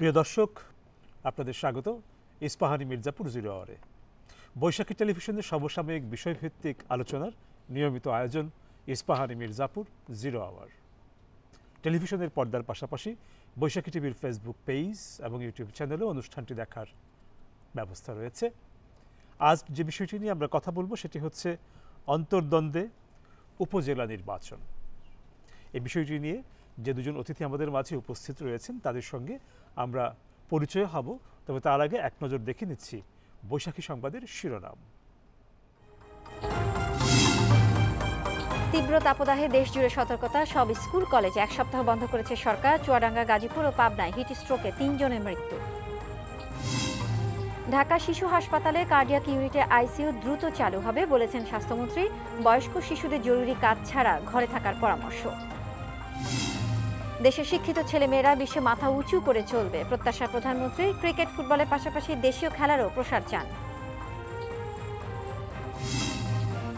প্রিয় দর্শক, আপনাদের স্বাগত ইস্পাহানি মির্জাপুর 0 আওয়ারে। বৈশাখী টেলিভিশনের সমসাময়িক বিষয়ভিত্তিক আলোচনার নিয়মিত আয়োজন ইস্পাহানি মির্জাপুর 0 আওয়ার। টেলিভিশনের পর্দার পাশাপাশি বৈশাখী টিভির ফেসবুক পেজ এবং ইউটিউব চ্যানেলেও অনুষ্ঠানটি দেখার ব্যবস্থা রয়েছে। আজ যে বিষয়টি নিয়ে আমরা কথা বলবো সেটি হচ্ছে অন্তর্দ্বন্দ্বে উপজেলা নির্বাচন। এই বিষয়টি নিয়ে যে দুজন অতিথি আমাদের মাঝে উপস্থিত রয়েছেন তাদের সঙ্গে আমরা পরিচয় হব, তবে তার আগে এক নজর দেখে নিচ্ছি বৈশাখী সংবাদের শিরোনাম। তীব্র তাপদাহে দেশ জুড়ে সতর্কতা, সব স্কুল কলেজ এক সপ্তাহ বন্ধ করেছে সরকার। চুয়াডাঙ্গা, গাজীপুর ও পাবনায় হিট স্ট্রোকে 3 জনের মৃত্যু। ঢাকা শিশু হাসপাতালে কার্ডিয়াক ইউনিটে আইসিইউ দ্রুত চালু হবে বলেছেন স্বাস্থ্যমন্ত্রী। বয়স্ক শিশুদের জরুরি কাজ ছাড়া ঘরে থাকার পরামর্শ। দেশের শিক্ষিত ছেলেমেয়েরা বিশ্বে মাথা উঁচু করে চলবে প্রত্যাশা প্রধানমন্ত্রী। ক্রিকেট ফুটবলের পাশাপাশি দেশীয় খেলারও প্রসার চান।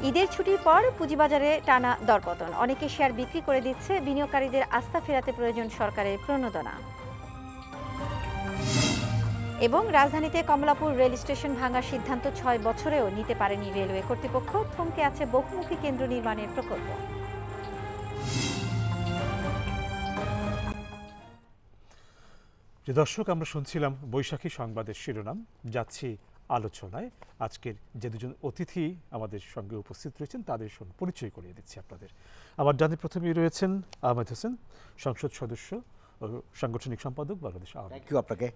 ঈদের ছুটির পর পুঁজিবাজারে টানা দরপতন, অনেকে শেয়ার বিক্রি করে দিচ্ছে। বিনিয়োগকারীদের আস্থা ফেরাতে প্রয়োজন সরকারের প্রণোদনা। এবং রাজধানীতে কমলাপুর রেল স্টেশন ভাঙার সিদ্ধান্ত 6 বছরেও নিতে পারেনি রেলওয়ে কর্তৃপক্ষ। থমকে আছে বহুমুখী কেন্দ্র নির্মাণের প্রকল্প। দর্শক, আমরা শুনছিলাম বৈশাখী সংবাদের শিরোনাম। যাচ্ছি আলোচনায়। আজকের যে দুজন অতিথি আমাদের সঙ্গে উপস্থিত রয়েছেন তাদের সঙ্গে পরিচয় করিয়ে দিচ্ছি আপনাদের। আমার ডানে প্রথমেই রয়েছেন আহমেদ হোসেন, সংসদ সদস্য ও সাংগঠনিক সম্পাদক বাংলাদেশ আওয়ামী লীগ। আপনাকে।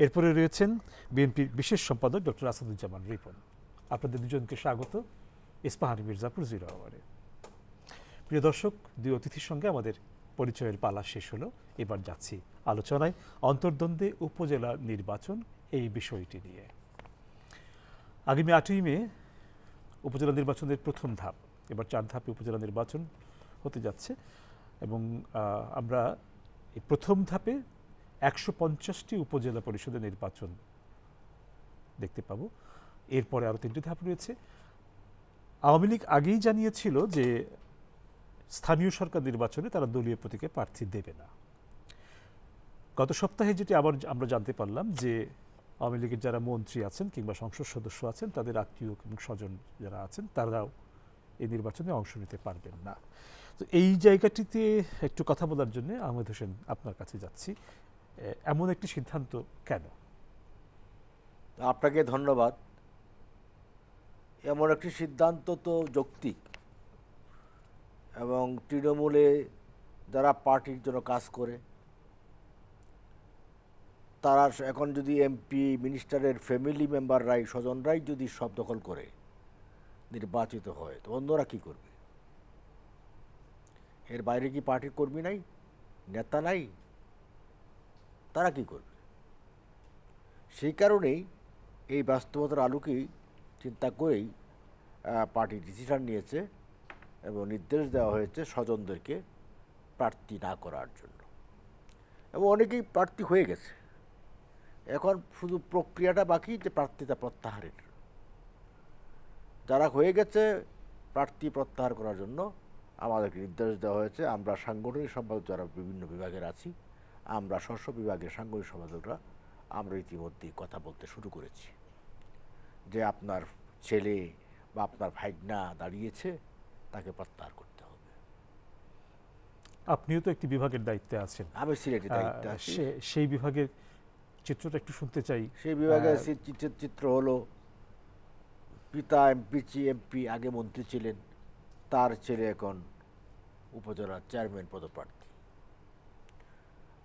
এরপরে রয়েছেন বিএনপির বিশেষ সম্পাদক ডক্টর আসাদুজ্জামান রিপন। আপনাদের দুজনকে স্বাগত ইস্পাহানি মির্জাপুর 0 আওয়ারে। প্রিয় দর্শক, দুই অতিথির সঙ্গে আমাদের পরিচয়ের পালা শেষ হলো। এবার যাচ্ছি আলোচনায় অন্তর্দ্বন্দ্বে উপজেলা নির্বাচন এই বিষয়টি নিয়ে। আগামী 8ই মে উপজেলা নির্বাচনের প্রথম ধাপ, এবার 4 ধাপে উপজেলা নির্বাচন হতে যাচ্ছে এবং আমরা এই প্রথম ধাপে 150টি উপজেলা পরিষদের নির্বাচন দেখতে পাবো। এরপরে আরও 3টি ধাপ রয়েছে। আওয়ামী লীগ আগেই জানিয়েছিল যে স্থানীয় সরকার নির্বাচনে তারা দলীয় প্রতীকে প্রার্থী দেবে না। গত সপ্তাহে যেটি আবার আমরা জানতে পারলাম যে আওয়ামী লীগের যারা মন্ত্রী আছেন কিংবা সংসদ সদস্য আছেন তাদের আত্মীয় এবং স্বজন যারা আছেন তারাও এই নির্বাচনে অংশ নিতে পারবেন না। তো এই জায়গাটিতে একটু কথা বলার জন্য আহমেদ হোসেন আপনার কাছে যাচ্ছি। এমন একটি সিদ্ধান্ত কেন? আপনাকে ধন্যবাদ। এমন একটি সিদ্ধান্ত তো যৌক্তিক এবং তৃণমূলে যারা পার্টির জন্য কাজ করে তারা এখন যদি এমপি মিনিস্টারের ফ্যামিলি মেম্বাররাই স্বজনরাই যদি সব দখল করে নির্বাচিত হয় তো অন্যরা কী করবে? এর বাইরে কি পার্টির কর্মী নাই, নেতা নাই? তারা কি করবে? সেই কারণেই এই বাস্তবতার আলোকেই চিন্তা করেই পার্টি ডিসিশন নিয়েছে এবং নির্দেশ দেওয়া হয়েছে স্বজনদেরকে প্রার্থী না করার জন্য। এবং অনেকেই প্রার্থী হয়ে গেছে, এখন শুধু প্রক্রিয়াটা বাকি যে প্রার্থীতা প্রত্যাহারের। যারা হয়ে গেছে প্রার্থী প্রত্যাহার করার জন্য আমাদেরকে নির্দেশ দেওয়া হয়েছে। আমরা সাংগঠনিক সম্পাদক যারা বিভিন্ন বিভাগের আছি, আমরা স্ব বিভাগের সাংগঠনিক সম্পাদকরা আমরা ইতিমধ্যেই কথা বলতে শুরু করেছি যে আপনার ছেলে বা আপনার ভাইগনা দাঁড়িয়েছে, তাকে প্রত্যাহার করতে হবে। আপনিও তো একটি বিভাগের দায়িত্বে আছেন। আমি সিলেটের দায়িত্বে আছি। সেই বিভাগের চিত্রটা একটু শুনতে চাই। সেই বিভাগের চিত্র হলো পিতা এমপি আগে মন্ত্রী ছিলেন, তার ছেলে এখন উপজেলার চেয়ারম্যান পদপ্রার্থী।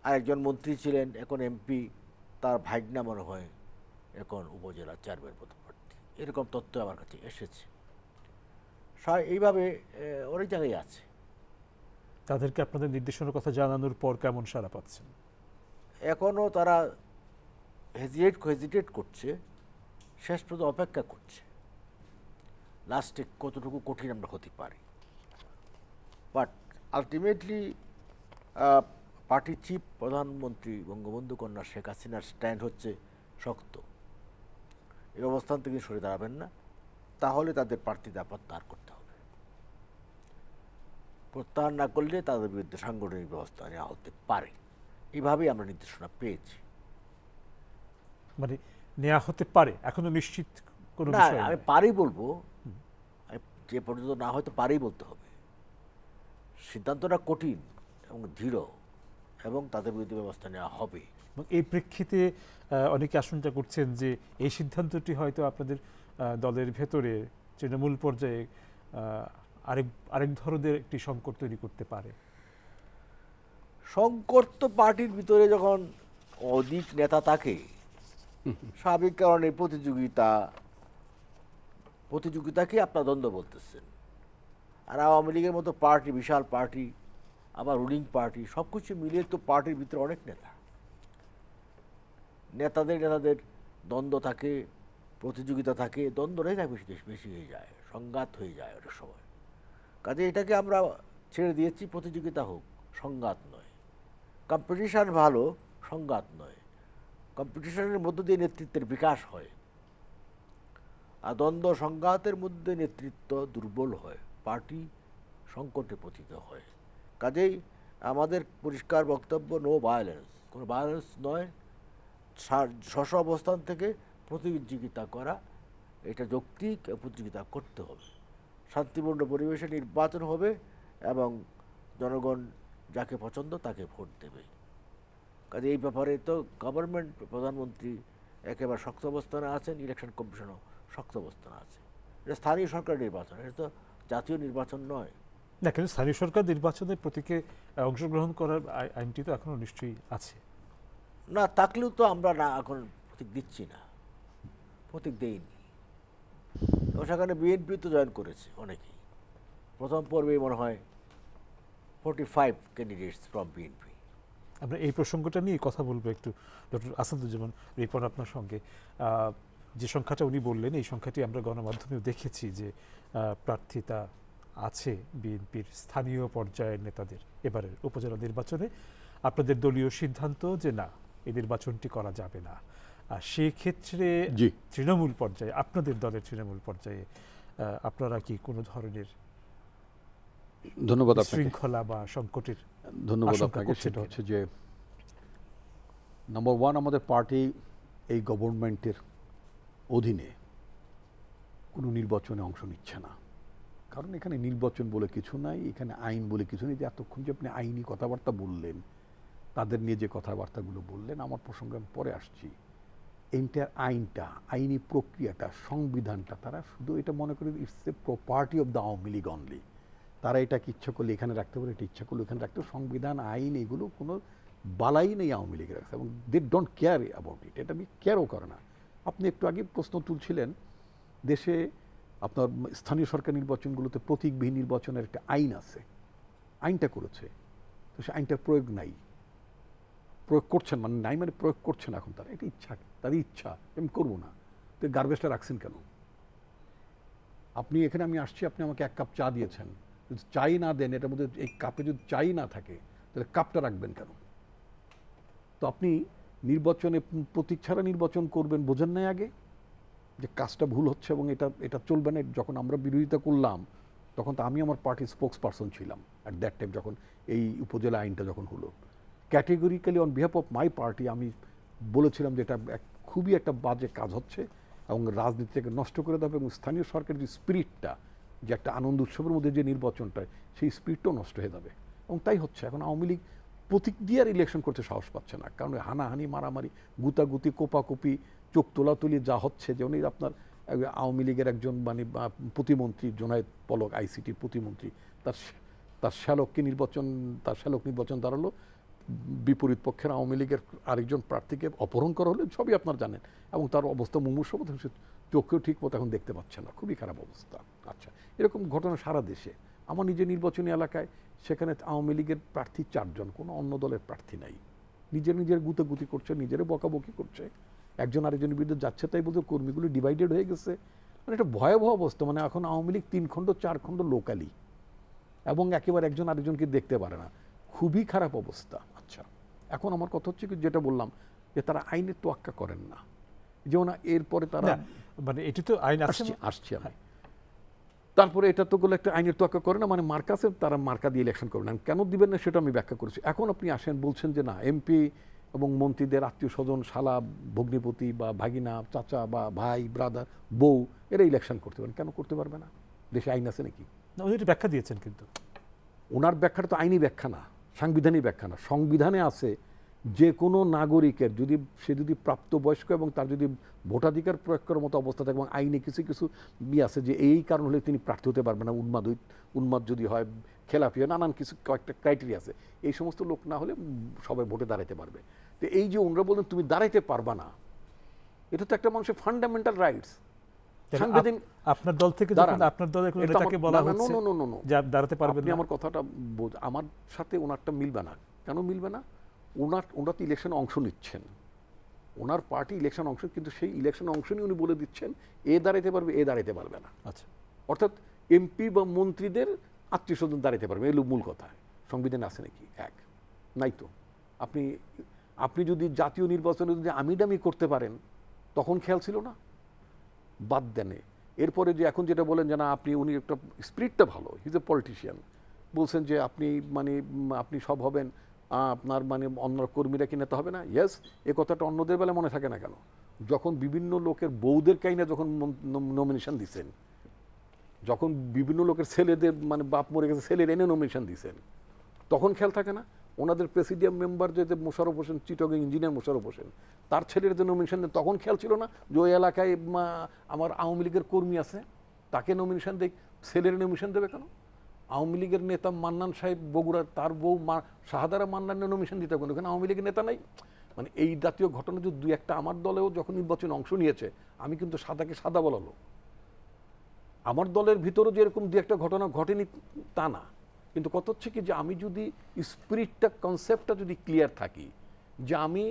আরেকজন মন্ত্রী ছিলেন এখন এমপি, তার ভাইগনা মনে হয় এখন উপজেলার চেয়ারম্যান পদপ্রার্থী। এরকম তথ্য আমার কাছে এসেছে। এইভাবে অনেক জায়গায় আছে। তাদেরকে আপনাদের নির্দেশনার কথা জানানোর পর কেমন সাড়া পাচ্ছেন? এখনও তারা হেজিটেট করছে, শেষ পর্যন্ত অপেক্ষা করছে লাস্টে কতটুকু কঠিন আমরা হতে পারি। বাট আলটিমেটলি পার্টি চিফ প্রধানমন্ত্রী বঙ্গবন্ধু কন্যা শেখ হাসিনার স্ট্যান্ড হচ্ছে শক্ত। এই অবস্থান থেকে সরে দাঁড়াবেন না, তাহলে তাদের প্রার্থীতা প্রত্যাহার করতে হবে। প্রত্যাহার না করলে তাদের বিরুদ্ধে সাংগঠনিক ব্যবস্থা নেওয়া হতে পারে। এইভাবেই আমরা নির্দেশনা পেয়েছি। মানে নেওয়া হতে পারে, এখনো নিশ্চিত কোনো না, বিষয় আমি নয়। পারি বলবো, যে পর্যন্ত না হয়তো পারি বলতে হবে। সিদ্ধান্তটা কঠিন এবং দৃঢ়, এবং তাদের বিরুদ্ধে ব্যবস্থা নেওয়া হবে। এবং এই প্রেক্ষিতে অনেকে আশঙ্কা করছেন যে এই সিদ্ধান্তটি হয়তো আপনাদের দলের ভেতরে তৃণমূল পর্যায়ে আরেক ধরনের একটি সংকট তৈরি করতে পারে। সংকট তো পার্টির ভিতরে যখন অধিক নেতা থাকে, স্বাভাবিক কারণে প্রতিযোগিতাকে আপনার দ্বন্দ্ব বলতেছেন। আর আওয়ামী লীগের মতো পার্টি, বিশাল পার্টি, আবার রুলিং পার্টি, সব কিছু মিলিয়ে তো পার্টির ভিতরে অনেক নেতাদের দ্বন্দ্ব থাকে, প্রতিযোগিতা থাকে, দ্বন্দ্বটাই থাকে, বেশি হয়ে যায়, সংঘাত হয়ে যায় অনেক সময়। কাজে এটাকে আমরা ছেড়ে দিয়েছি, প্রতিযোগিতা হোক, সংঘাত নয়। কম্পিটিশান ভালো, সংঘাত নয়। কম্পিটিশনের মধ্য দিয়ে নেতৃত্বের বিকাশ হয়, আর দ্বন্দ্ব সংঘাতের মধ্যে নেতৃত্ব দুর্বল হয়, পার্টি সংকটে পতিত হয়। কাজেই আমাদের পরিষ্কার বক্তব্য, নো ভায়োলেন্স, কোনো ভায়োলেন্স নয়। স্ব অবস্থান থেকে প্রতিযোগিতা করা, এটা যৌক্তিক, প্রতিযোগিতা করতে হবে। শান্তিপূর্ণ পরিবেশে নির্বাচন হবে এবং জনগণ যাকে পছন্দ তাকে ভোট দেবে। কাজে এই ব্যাপারে তো গভর্নমেন্ট, প্রধানমন্ত্রী একেবারে শক্ত অবস্থানে আছেন, ইলেকশন কমিশনও শক্ত অবস্থানে আছে। এটা স্থানীয় সরকার নির্বাচন, এটা তো জাতীয় নির্বাচন নয়। না, কিন্তু স্থানীয় সরকার নির্বাচনে প্রতীকে অংশগ্রহণ করার আইনটি তো এখনো নিশ্চয়ই আছে। না থাকলেও তো আমরা না এখন প্রতীক দিচ্ছি না, প্রতীক দেইনি। এবং সেখানে বিএনপি তো জয়েন করেছে অনেকেই। প্রথম পর্বেই মনে হয় 45 ক্যান্ডিডেটস ফ্রম বিএনপি। আমরা এই প্রসঙ্গটা নিয়ে কথা বলবো একটু ডক্টর আসাদুজ্জামান রিপন আপনার সঙ্গে। যে সংখ্যাটা উনি বললেন, এই সংখ্যাটি আমরা গণমাধ্যমেও দেখেছি যে প্রার্থিতা আছে বিএনপির স্থানীয় পর্যায়ের নেতাদের এবারের উপজেলা নির্বাচনে। আপনাদের দলীয় সিদ্ধান্ত যে না, এই নির্বাচনটি করা যাবে না। সেক্ষেত্রে তৃণমূল পর্যায়ে, আপনাদের দলের তৃণমূল পর্যায়ে আপনারা কি কোনো ধরনের ধন্যবাদ শৃঙ্খলা বা সংকটের? ধন্যবাদ আপনাকে। সেটা হচ্ছে যে নাম্বার ওয়ান, আমাদের পার্টি এই গভর্নমেন্টের অধীনে কোনো নির্বাচনে অংশ নিচ্ছে না। কারণ এখানে নির্বাচন বলে কিছু নাই, এখানে আইন বলে কিছু নেই। যে এতক্ষণ যে আপনি আইনি কথাবার্তা বললেন, তাদের নিয়ে যে কথাবার্তাগুলো বললেন, আমার প্রসঙ্গে আমি পরে আসছি। এইটার আইনটা, আইনি প্রক্রিয়াটা, সংবিধানটা, তারা শুধু এটা মনে করে it's a property of the Awami League only. তারা এটাকে ইচ্ছা করলে এখানে রাখতে পারে, এটা ইচ্ছা করলে এখানে রাখতে পারে। সংবিধান, আইন, এগুলো কোনো বালাই নেই আওয়ামী লীগের রাখতে, এবং they don't care about it. এটা কেয়ারও করে না। আপনি একটু আগে প্রশ্ন তুলছিলেন, দেশে আপনার স্থানীয় সরকার নির্বাচনগুলোতে প্রতীকবিহীন নির্বাচনের একটা আইন আছে, আইনটা করেছে, তো সে আইনটার প্রয়োগ নাই, প্রয়োগ করছেন, মানে নাই মানে প্রয়োগ করছেন এখন তারা। এটা ইচ্ছা, তাদের ইচ্ছা, আমি করবো না। তো গার্বেজটা রাখছেন কেন? আপনি এখানে, আমি আসছি, আপনি আমাকে এক কাপ চা দিয়েছেন, যদি চাই না দেন, এটার মধ্যে এই কাপে যদি চাই না থাকে, তাহলে কাপটা রাখবেন কেন? তো আপনি নির্বাচনে প্রতীক ছাড়া নির্বাচন করবেন, বোঝেন নাই আগে যে কাজটা ভুল হচ্ছে এবং এটা চলবে না। যখন আমরা বিরোধিতা করলাম, তখন তো আমি আমার পার্টির স্পোক্স পারসন ছিলাম অ্যাট দ্যাট টাইম, যখন এই উপজেলা আইনটা যখন হলো। Categorically on behalf of my party আমি বলেছিলাম যে এটা খুবই একটা বাজে কাজ হচ্ছে এবং রাজনীতিটাকে নষ্ট করে দেবে, এবং স্থানীয় সরকারের যে স্পিরিটটা, যে একটা আনন্দ উৎসবের মধ্যে যে নির্বাচনটা, সেই স্পিরিটটাও নষ্ট হয়ে যাবে। এবং তাই হচ্ছে। এখন আওয়ামী লীগ প্রতীক দিয়ে আর ইলেকশন করতে সাহস পাচ্ছে না, কারণ হানাহানি, মারামারি, গুতাগুতি, কোপাকুপি, চোখ তোলাতুলি যা হচ্ছে। যেমন আপনার আওয়ামী লীগের একজন মানে প্রতিমন্ত্রী জোনায়েদ পলক, আইসিটির প্রতিমন্ত্রী, তার শ্যালক নির্বাচন দাঁড়ালো, বিপরীত পক্ষের আওয়ামী লীগের আরেকজন প্রার্থীকে অপহরণ করা হলে, সবই আপনার জানেন। এবং তার অবস্থা মুমূর্ষু, সে চোখেও ঠিক মতো এখন দেখতে পাচ্ছে না, খুবই খারাপ অবস্থা। আচ্ছা, এরকম ঘটনা সারা দেশে। আমার নিজের নির্বাচনী এলাকায়, সেখানে আওয়ামী লীগের প্রার্থী 4 জন, কোনো অন্য দলের প্রার্থী নাই। নিজের গুতাগুতি করছে, নিজেরে বকাবকি করছে, একজন আরেকজনের বিরুদ্ধে যাচ্ছে, তাই বলতে কর্মীগুলো ডিভাইডেড হয়ে গেছে। মানে একটা ভয়াবহ অবস্থা। মানে এখন আওয়ামী লীগ 3 খণ্ড 4 খণ্ড লোকালি, এবং একেবারে একজন আরেকজনকে দেখতে পারে না, খুবই খারাপ অবস্থা। আচ্ছা, এখন আমার কথা হচ্ছে কি, যেটা বললাম যে তারা আইনের তোয়াক্কা করেন না। যেমন এরপরে তারা, মানে এটি তো আইন আসছি আমি, তারপরে এটা তো গুলো একটা আইনের তোয়াক্কা করে না, মানে মার্কাসে তারা মার্কা দিয়ে ইলেকশন করবে না। কেন দিবেন না সেটা আমি ব্যাখ্যা করেছি। এখন আপনি আসেন, বলছেন যে না, এমপি এবং মন্ত্রীদের আত্মীয় স্বজন, শালা, ভগ্নিপতি বা ভাগিনা, চাচা বা ভাই, ব্রাদার, বউ, এরা ইলেকশন করতে পারেন। কেন করতে পারবে না? দেশে আইন আছে নাকি? না, উনি ব্যাখ্যা দিয়েছেন, কিন্তু ওনার ব্যাখ্যাটা তো আইনি ব্যাখ্যা না, সাংবিধানিক ব্যাখ্যা না। সংবিধানে আছে যে কোনো নাগরিকের সে যদি প্রাপ্তবয়স্ক এবং তার যদি ভোটাধিকার প্রয়োগ করার মতো অবস্থা থাকে এবং আইনে কিছু কিছু আছে যে এই কারণ হলে তিনি প্রার্থী হতে পারবেন না, উন্মাদ যদি হয়, খেলাপি হয়, নানান কিছু কয়েকটা ক্রাইটেরিয়া আছে। এই সমস্ত লোক না হলে সবাই ভোটে দাঁড়াতে পারবে। তো এই যে ওনারা বলেন তুমি দাঁড়াইতে পারবা না, এটা তো একটা মানুষের ফান্ডামেন্টাল রাইটস। আপনার দল থেকে আপনার দলের কোনো নেতাকে বলা হচ্ছে যে দাঁড়াতে পারবেন না। আমার কথাটা আমার সাথে ওনারটা মিলবে না। কেন মিলবে না? ওনারা তো ইলেকশনে অংশ নিচ্ছেন, ওনার পার্টি ইলেকশন অংশ, কিন্তু সেই ইলেকশন অংশ নিয়ে উনি বলে দিচ্ছেন এ দাঁড়াইতে পারবে, এ দাঁড়াইতে পারবে না। আচ্ছা, অর্থাৎ এমপি বা মন্ত্রীদের আত্মীয় স্বজন দাঁড়াইতে পারবে, এই মূল কথা। সংবিধানে আছে নাকি? এক নাই তো। আপনি যদি জাতীয় নির্বাচনে যদি আমিডামি করতে পারেন তখন খেয়াল ছিল না, বাদ দেনে। এরপরে যে এখন যেটা বলেন যে না উনি একটা স্পিরিটটা ভালো, হি ইজ এ পলিটিশিয়ান, বলছেন যে আপনি সব হবেন, আপনার অন্য কর্মীরা কি নেতা হবে না? ইয়েস, এ কথাটা অন্যদের বেলা মনে থাকে না কেন? যখন বিভিন্ন লোকের বউদের কাইনা যখন নমিনেশন দিচ্ছেন, যখন বিভিন্ন লোকের ছেলেদের বাপ মরে গেছে ছেলের এনে নমিনেশন দিচ্ছেন, তখন খেয়াল থাকে না? ওনাদের প্রেসিডিয়াম মেম্বার যে মোশাররফ হোসেন, চিটগাং ইঞ্জিনিয়ার মোশাররফ হোসেন, তার ছেলের যে নমিনেশন দেন, তখন খেয়াল ছিল না যে ওই এলাকায় আমার আওয়ামী লীগের কর্মী আছে, তাকে নমিনেশন দেয়, ছেলের নমিনেশন দেবে কেন? আওয়ামী লীগের নেতা মান্নান সাহেব বগুড়ার, তার বউ শাহাদারা মান্নানের নমিনেশন দিতে হবে, ওখানে আওয়ামী লীগের নেতা নাই। এই জাতীয় ঘটনা যদি দুই একটা আমার দলেও যখন নির্বাচনে অংশ নিয়েছে, আমি কিন্তু সাদাকে সাদা বলালো। আমার দলের ভিতরেও যে এরকম দু একটা ঘটনা ঘটেনি তা না, কিন্তু কত হচ্ছে কি যে আমি যদি স্পিরিটটা, কনসেপ্টটা যদি ক্লিয়ার থাকি যে আমি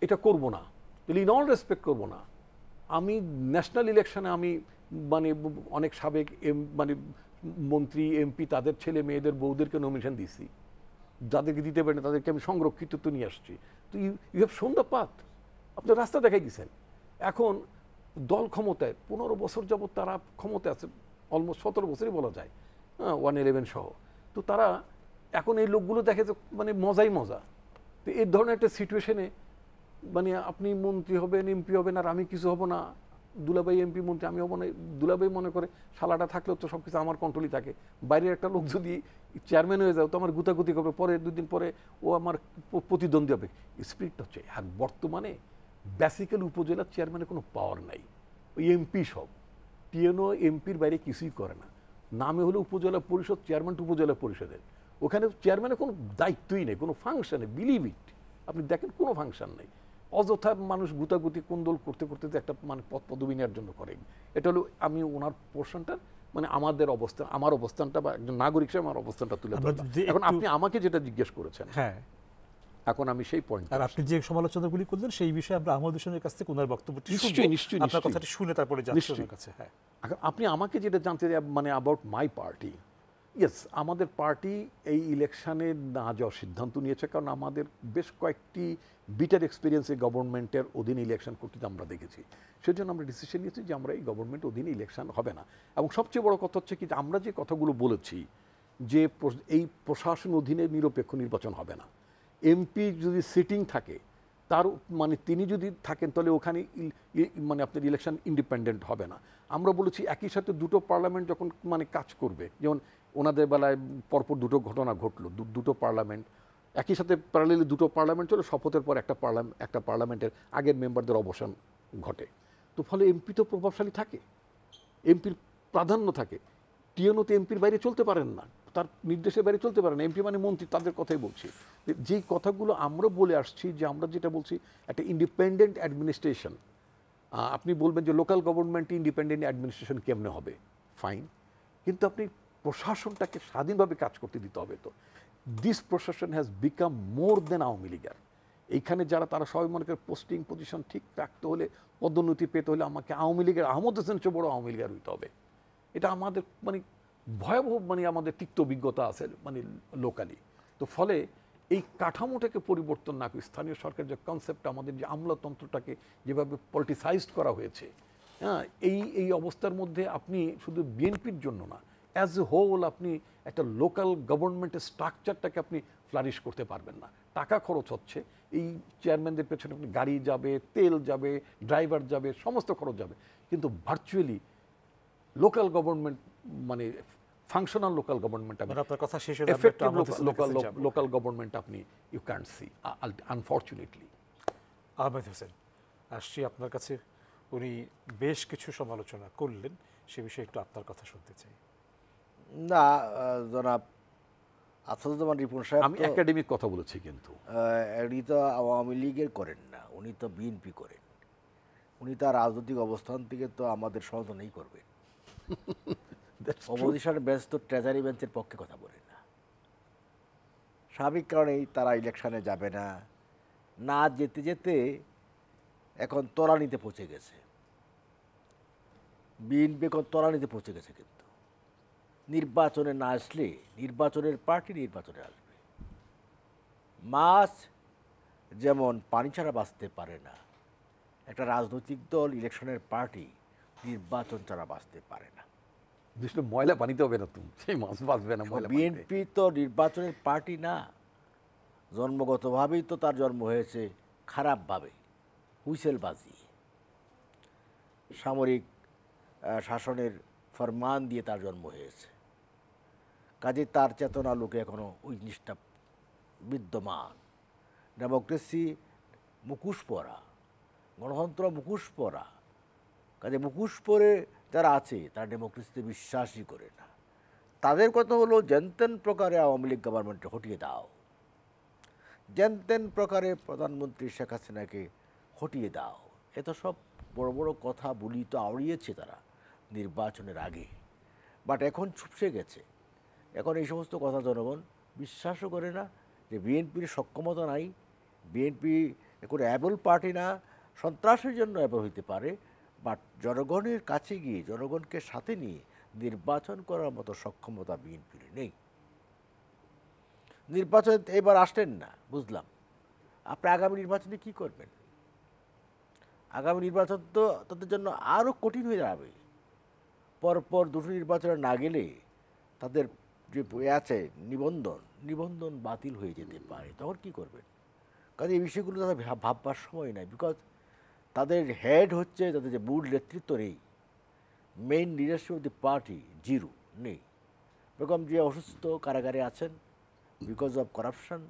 এটা করব না, তাহলে ইন অল রেসপেক্ট করব না। আমি ন্যাশনাল ইলেকশনে অনেক সাবেক মন্ত্রী, এমপি, তাদের ছেলে মেয়েদের বউদেরকে নমিনেশন দিছি, যাদেরকে দিতে পারেন তাদেরকে আমি সংরক্ষিত তো নিয়ে আসছি। তো you have shown the path, আপনি রাস্তা দেখাই দিচ্ছেন। এখন দল ক্ষমতায় 15 বছর যাবৎ তারা ক্ষমতায় আছে, অলমোস্ট 17 বছরই বলা যায়, 111 সহ। তো তারা এখন এই লোকগুলো দেখে যে মজাই মজা। তো এই ধরনের একটা সিচুয়েশনে আপনি মন্ত্রী হবেন, এমপি হবেন, আর আমি কিছু হব না, দুলাভাই এমপি মন্ত্রী, আমি হব না। দুলাভাই মনে করে শালাটা থাকলেও তো সব কিছু আমার কন্ট্রোলই থাকে, বাইরের একটা লোক যদি চেয়ারম্যান হয়ে যাও তো আমার গুতাগুতি করবে, পরে 2 দিন পরে ও আমার প্রতিদ্বন্দ্বী হবে। স্পিরিটটা হচ্ছে। আর বর্তমানে বেসিক্যালি উপজেলার চেয়ারম্যানের কোনো পাওয়ার নাই, ওই এমপি সব। টিএনও এমপির বাইরে কিছুই করে না, নামে হলো উপজেলা পরিষদ, চেয়ারম্যান উপজেলা পরিষদের। ওখানে চেয়ারম্যানের কোনো দায়িত্বই নেই, কোনো ফাংশনে, বিলিভ ইট, আপনি দেখেন কোনো ফাংশন নেই। অযথা মানুষ গুতাগুতি কুন্দল করতে করতে একটা পদ পদবি নেওয়ার জন্য করে। এটা হলো আমি ওনার পোর্শনটা আমাদের অবস্থান, আমার অবস্থানটা বা একজন নাগরিক হিসেবে আমার অবস্থানটা তুলে ধরলাম। এখন আপনি আমাকে যেটা জিজ্ঞেস করেছেন, হ্যাঁ, এখন আমি সেই পয়েন্ট, আর আপনি যে সমালোচনাগুলি করলেন সেই বিষয়ে আমরা আহমদ হোসেনের কাছ থেকে ওনার বক্তব্যটি নিশ্চয়ই আপনার কথাটি শুনে তারপরে যাচ্ছি ওনার কাছে। হ্যাঁ, এখন আপনি আমাকে যেটা জানতে অ্যাবাউট মাই পার্টি, ইয়েস, আমাদের পার্টি এই ইলেকশনে না যাওয়ার সিদ্ধান্ত নিয়েছে, কারণ আমাদের বেশ কয়েকটি বিটার এক্সপিরিয়েন্স এই গভর্নমেন্টের অধীনে ইলেকশন করতে আমরা দেখেছি। সেজন্য আমরা ডিসিশন নিয়েছি যে আমরা এই গভর্নমেন্ট অধীনে ইলেকশন হবে না। এবং সবচেয়ে বড় কথা হচ্ছে কি, আমরা যে কথাগুলো বলেছি যে এই প্রশাসন অধীনে নিরপেক্ষ নির্বাচন হবে না। এমপি যদি সিটিং থাকে, তার তিনি যদি থাকেন তাহলে ওখানে আপনার ইলেকশন ইন্ডিপেন্ডেন্ট হবে না। আমরা বলেছি একই সাথে দুটো পার্লামেন্ট যখন কাজ করবে, যেমন ওনাদের বেলায় পরপর দুটো ঘটনা ঘটলো, দুটো পার্লামেন্ট একই সাথে প্যারালালি দুটো পার্লামেন্ট চলে, শপথের পর একটা পার্লামেন্টের আগের মেম্বারদের অবসান ঘটে। তো ফলে এমপি তো প্রভাবশালী থাকে, এমপির প্রাধান্য থাকে। টিএনওতে এমপির বাইরে চলতে পারেন না, তার নির্দেশের বাইরে চলতে পারে না। এমপি মন্ত্রী, তাদের কথাই বলছি। যেই কথাগুলো আমরা বলে আসছি, যে আমরা যেটা বলছি একটা ইন্ডিপেন্ডেন্ট অ্যাডমিনিস্ট্রেশন। আপনি বলবেন যে লোকাল গভর্নমেন্ট ইন্ডিপেন্ডেন্ট অ্যাডমিনিস্ট্রেশন কেমনে হবে, ফাইন, কিন্তু আপনি প্রশাসনটাকে স্বাধীনভাবে কাজ করতে দিতে হবে। তো দিস প্রশাসন হ্যাজ বিকাম মোর দেন আওয়ামী লীগের। এইখানে যারা তারা সবাই মনে করে পোস্টিং পজিশন ঠিক রাখতে হলে, পদোন্নতি পেতে হলে আমাকে আওয়ামী লীগের, আহমদ হোসেন চেয়ে বড় আওয়ামী লীগের হইতে হবে। এটা আমাদের ভয়াবহ আমাদের তিক্ত অভিজ্ঞতা আছে লোকালি। তো ফলে এই কাঠামোটাকে পরিবর্তন না করে স্থানীয় সরকার যে কনসেপ্ট, আমাদের যে আমলাতন্ত্রটাকে যেভাবে পলিটিসাইজড করা হয়েছে, হ্যাঁ, এই অবস্থার মধ্যে আপনি শুধু বিএনপির জন্য না, অ্যাজ এ হোল আপনি একটা লোকাল গভর্নমেন্টের স্ট্রাকচারটাকে আপনি ফ্লারিশ করতে পারবেন না। টাকা খরচ হচ্ছে, এই চেয়ারম্যানদের পেছনে আপনি গাড়ি যাবে, তেল যাবে, ড্রাইভার যাবে, সমস্ত খরচ যাবে, কিন্তু ভার্চুয়ালি লোকাল গভর্নমেন্ট মানে ফাংশনাল লোকাল গভর্নমেন্ট, মানে আপনার কথা শেষ হয়ে এফেক্টিভ লোকাল গভর্নমেন্ট আপনি you can't see unfortunately. Ahmed Hossain, আসছি আপনার কাছে। উনি বেশ কিছু সমালোচনা করলেন, সে বিষয়ে একটু আপনার কথা শুনতে চাই। না, জনাব আসাদুজ্জামান রিপন সাহেব আমি একাডেমিক কথা বলেছি, কিন্তু উনি তো আওয়ামী লীগের করেন না, উনি তো বিএনপি করেন। উনি তার রাজনৈতিক অবস্থান থেকে তো আমাদের সমালোচনাই করবেন। অপোজিশন বেঞ্চ তো ট্রেজারি বেঞ্চের পক্ষে কথা বলে না। স্বাভাবিক কারণেই তারা ইলেকশনে যাবে না। না যেতে যেতে এখন তলানিতে পৌঁছে গেছে, বিএনপি এখন তলানিতে পৌঁছে গেছে। কিন্তু নির্বাচনে না আসলে নির্বাচনের পার্টি নির্বাচনে আসবে। মাছ যেমন পানি ছাড়া বাঁচতে পারে না, একটা রাজনৈতিক দল ইলেকশনের পার্টি নির্বাচন ছাড়া বাঁচতে পারে না। বিষ্ণু ময়লা পানিতে হবে না, তুমি সেই মাছ বাঁচবে না ময়লা পানিতে। বিএনপি তো নির্বাচনের পার্টি না, জন্মগতভাবেই তো তার জন্ম হয়েছে খারাপভাবে, হুইসেল বাজিয়ে, সামরিক শাসনের ফরমান দিয়ে তার জন্ম হয়েছে। কাজে তার চেতনা লোকে এখনো ওই জিনিসটা বিদ্যমান। ডেমোক্রেসি মুখোশ পরা, গণতন্ত্র মুখোশ পরা। কাজে মুখোশ পরে যারা আছে তারা ডেমোক্রেসিতে বিশ্বাসই করে না। তাদের কথা হলো যেনতেন প্রকারে আওয়ামী লীগ গভর্নমেন্টে হটিয়ে দাও, যেনতেন প্রকারে প্রধানমন্ত্রী শেখ হাসিনাকে হটিয়ে দাও। এত সব বড় বড় কথা বলি তো আওড়িয়েছে তারা নির্বাচনের আগে, বাট এখন ছুপসে গেছে। এখন এই সমস্ত কথা জনগণ বিশ্বাসও করে না যে বিএনপির সক্ষমতা নাই, বিএনপি কোনো অ্যাবল পার্টি না, সন্ত্রাসের জন্য অ্যাবল হইতে পারে, বাট জনগণের কাছে গিয়ে জনগণকে সাথে নিয়ে নির্বাচন করার মতো সক্ষমতা বিএনপির নেই। নির্বাচন এবার আসলেন না, বুঝলাম। আপনি আগামী নির্বাচনে কি করবেন? আগামী নির্বাচন তো তাদের জন্য আরও কঠিন হয়ে যাবে। পরপর দুটো নির্বাচনে না গেলে তাদের যে আছে নিবন্ধন বাতিল হয়ে যেতে পারে। তখন কি করবেন? কাজে এই বিষয়গুলো তাদের ভাববার সময় নাই। বিকজ তাদের হেড হচ্ছে, তাদের যে মূল নেতৃত্ব নেই, main leadership of the party zero, নেই। বেগম জিয়া অসুস্থ, কারাগারে আছেন বিকজ অফ করাপশন।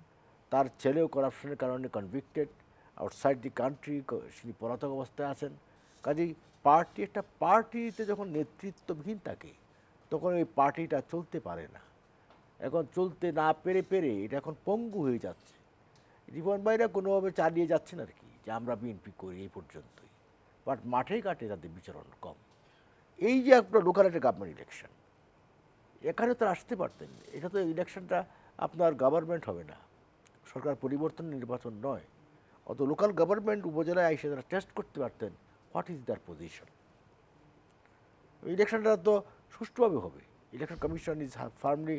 তার ছেলেও করাপশনের কারণে কনভিক্টেড, আউটসাইড দি কান্ট্রি, তিনি পলাতক অবস্থায় আছেন। কাজেই পার্টি, একটা পার্টিতে যখন নেতৃত্ববিহীন থাকে তখন ওই পার্টিটা চলতে পারে না। এখন চলতে না পেরে এটা এখন পঙ্গু হয়ে যাচ্ছে। রিপন ভাইরা কোনোভাবে চালিয়ে যাচ্ছেন আর কি, যে আমরা বিএনপি করি এই পর্যন্তই, বাট মাঠে ঘাটে তাদের বিচরণ কম। এই যে আপনার লোকাল একটা গভর্নমেন্ট ইলেকশন, এখানে তো আসতে পারতেন। এটা তো ইলেকশনটা আপনার গভর্নমেন্ট হবে না, সরকার পরিবর্তন নির্বাচন নয়। অত লোকাল গভর্নমেন্ট উপজেলায় এসে তারা টেস্ট করতে পারতেন হোয়াট ইজ দ্যার পজিশন। ইলেকশনটা তো সুষ্ঠুভাবে হবে। Election commission is firmly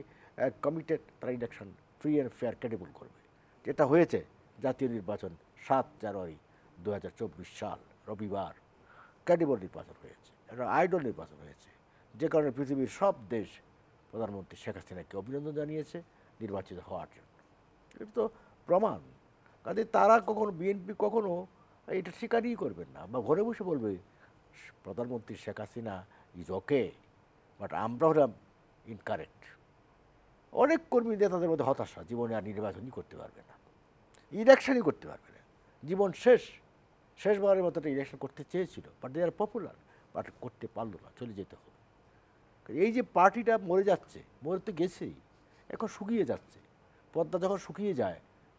committed, তারা election free and fair credible করবে। যেটা হয়েছে জাতীয় নির্বাচন 7 জানুয়ারি 2024 সাল রবিবার, ক্রেডিবল নির্বাচন হয়েছে, একটা আইডল নির্বাচন হয়েছে, যে কারণে পৃথিবীর সব দেশ প্রধানমন্ত্রী শেখ হাসিনাকে অভিনন্দন জানিয়েছে নির্বাচিত হওয়ার জন্য। এটা তো প্রমাণ। কাজে তারা কখনো, বিএনপি কখনো এটা স্বীকারই করবেন না, বা ঘরে বসে বলবে প্রধানমন্ত্রী Sheikh Hasina is okay, but আমরা হলাম ইনকারেক্ট। অনেক কর্মীদের তাদের মধ্যে হতাশা, জীবনে আর নির্বাচনই করতে পারবে না, ইলেকশনই করতে পারবে না, জীবন শেষবারের মতো একটা ইলেকশন করতে চেয়েছিল, but they are popular, but করতে পারলো না, চলে যেতে হবে। এই যে পার্টিটা মরে যাচ্ছে, মরে তো গেছেই, এখন শুকিয়ে যাচ্ছে। পদ্মা যখন শুকিয়ে যায়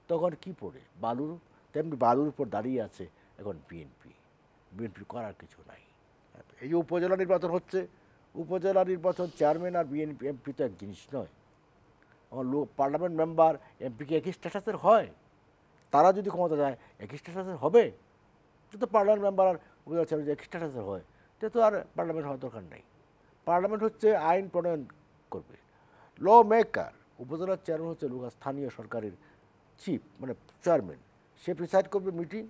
তখন কি পড়ে বালুর, তেমনি বালুর উপর দাঁড়িয়ে আছে এখন বিএনপি করার কিছু নাই। এই যে উপজেলা নির্বাচন হচ্ছে, উপজেলা নির্বাচন চেয়ারম্যান আর বিএনপি এমপি তো এক জিনিস নয়। আমার পার্লামেন্ট মেম্বার এমপি কি একই স্ট্যাটাসের হয়? তারা যদি ক্ষমতা যায় একই স্ট্যাটাসের হবে? তো পার্লামেন্ট মেম্বার আর উপজেলা চেয়ারম্যান একই স্ট্যাটাসের হয়, তো আর পার্লামেন্ট হওয়ার দরকার নেই। পার্লামেন্ট হচ্ছে আইন প্রণয়ন করবে, ল মেকার। উপজেলার চেয়ারম্যান হচ্ছে স্থানীয় সরকারের চিফ, মানে চেয়ারম্যান, সে প্রিসাইড করবে মিটিং।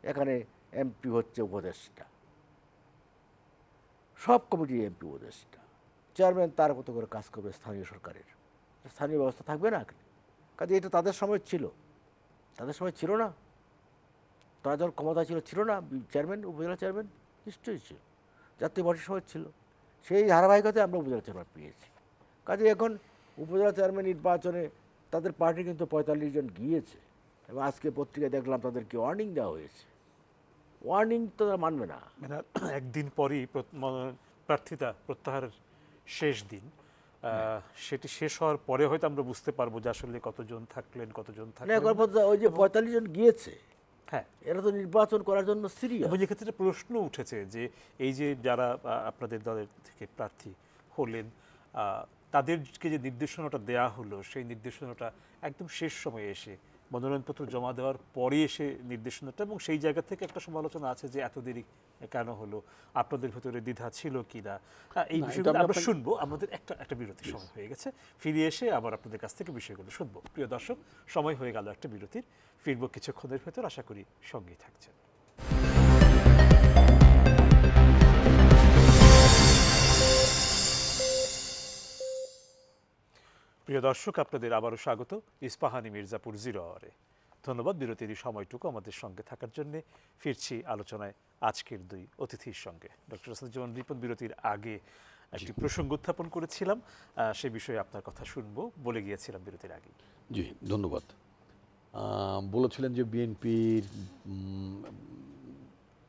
এখানে এমপি হচ্ছে উপদেষ্টা, সব কমিটির এমপি উপদেষ্টা। চেয়ারম্যান তার মতো করে কাজ করবে স্থানীয় সরকারের, স্থানীয় ব্যবস্থা থাকবে না। কাজে এটা তাদের সময় ছিল, তাদের সময় ছিল না, তারা যখন ক্ষমতা ছিল না চেয়ারম্যান, উপজেলা চেয়ারম্যান নিশ্চয়ই ছিল, জাতীয় পার্টির সময় ছিল, সেই ধারাবাহিকতায় আমরা উপজেলা চেয়ারম্যান পেয়েছি। কাজে এখন উপজেলা চেয়ারম্যান নির্বাচনে তাদের পার্টি কিন্তু 45 জন গিয়েছে, এবং আজকে পত্রিকায় দেখলাম তাদেরকে ওয়ার্নিং দেওয়া হয়েছে। ওয়ার্নিং তো তারা মানবে না। মানে একদিন পরই প্রার্থিতা প্রত্যাহারের শেষ দিন, সেটি শেষ হওয়ার পরে হয়তো আমরা বুঝতে পারবো যে আসলে কতজন থাকলেন কতজন থাকলেন। ওই যে 45 জন গিয়েছে, হ্যাঁ, এরা তো নির্বাচন করার জন্য সিরিয়াস। এবং এক্ষেত্রে প্রশ্ন উঠেছে যে এই যে যারা আপনাদের দলের থেকে প্রার্থী হলেন, তাদেরকে যে নির্দেশনাটা দেয়া হলো, সেই নির্দেশনাটা একদম শেষ সময়ে এসে মনোনয়নপত্র জমা দেওয়ার পরে এসে নির্দেশনাটা, এবং সেই জায়গা থেকে একটা সমালোচনা আছে যে এত দেরি কেন হলো, আপনাদের ভেতরে দ্বিধা ছিল কি না, এই বিষয়গুলো আমরা শুনবো। আমাদের একটা বিরতির সময় হয়ে গেছে, ফিরে এসে আবার আপনাদের কাছ থেকে বিষয়গুলো শুনবো। প্রিয় দর্শক, সময় হয়ে গেল একটা বিরতির, ফিরবো কিছুক্ষণের ভেতর, আশা করি সঙ্গেই থাকছেন। প্রিয় দর্শক, আপনাদের আবারও স্বাগত ইস্পাহানি মির্জাপুর 0 আওয়ারে। ধন্যবাদ বিরতির সময়টুকু আমাদের সঙ্গে থাকার জন্য। ফিরছি আলোচনায় আজকের দুই অতিথির সঙ্গে। ডক্টর আসাদুজ্জামান রিপন, বিরতির আগে একটি প্রসঙ্গ উত্থাপন করেছিলাম, সে বিষয়ে আপনার কথা শুনবো বলে গিয়েছিলাম বিরতির আগে। জি, ধন্যবাদ। বলেছিলেন যে বিএনপির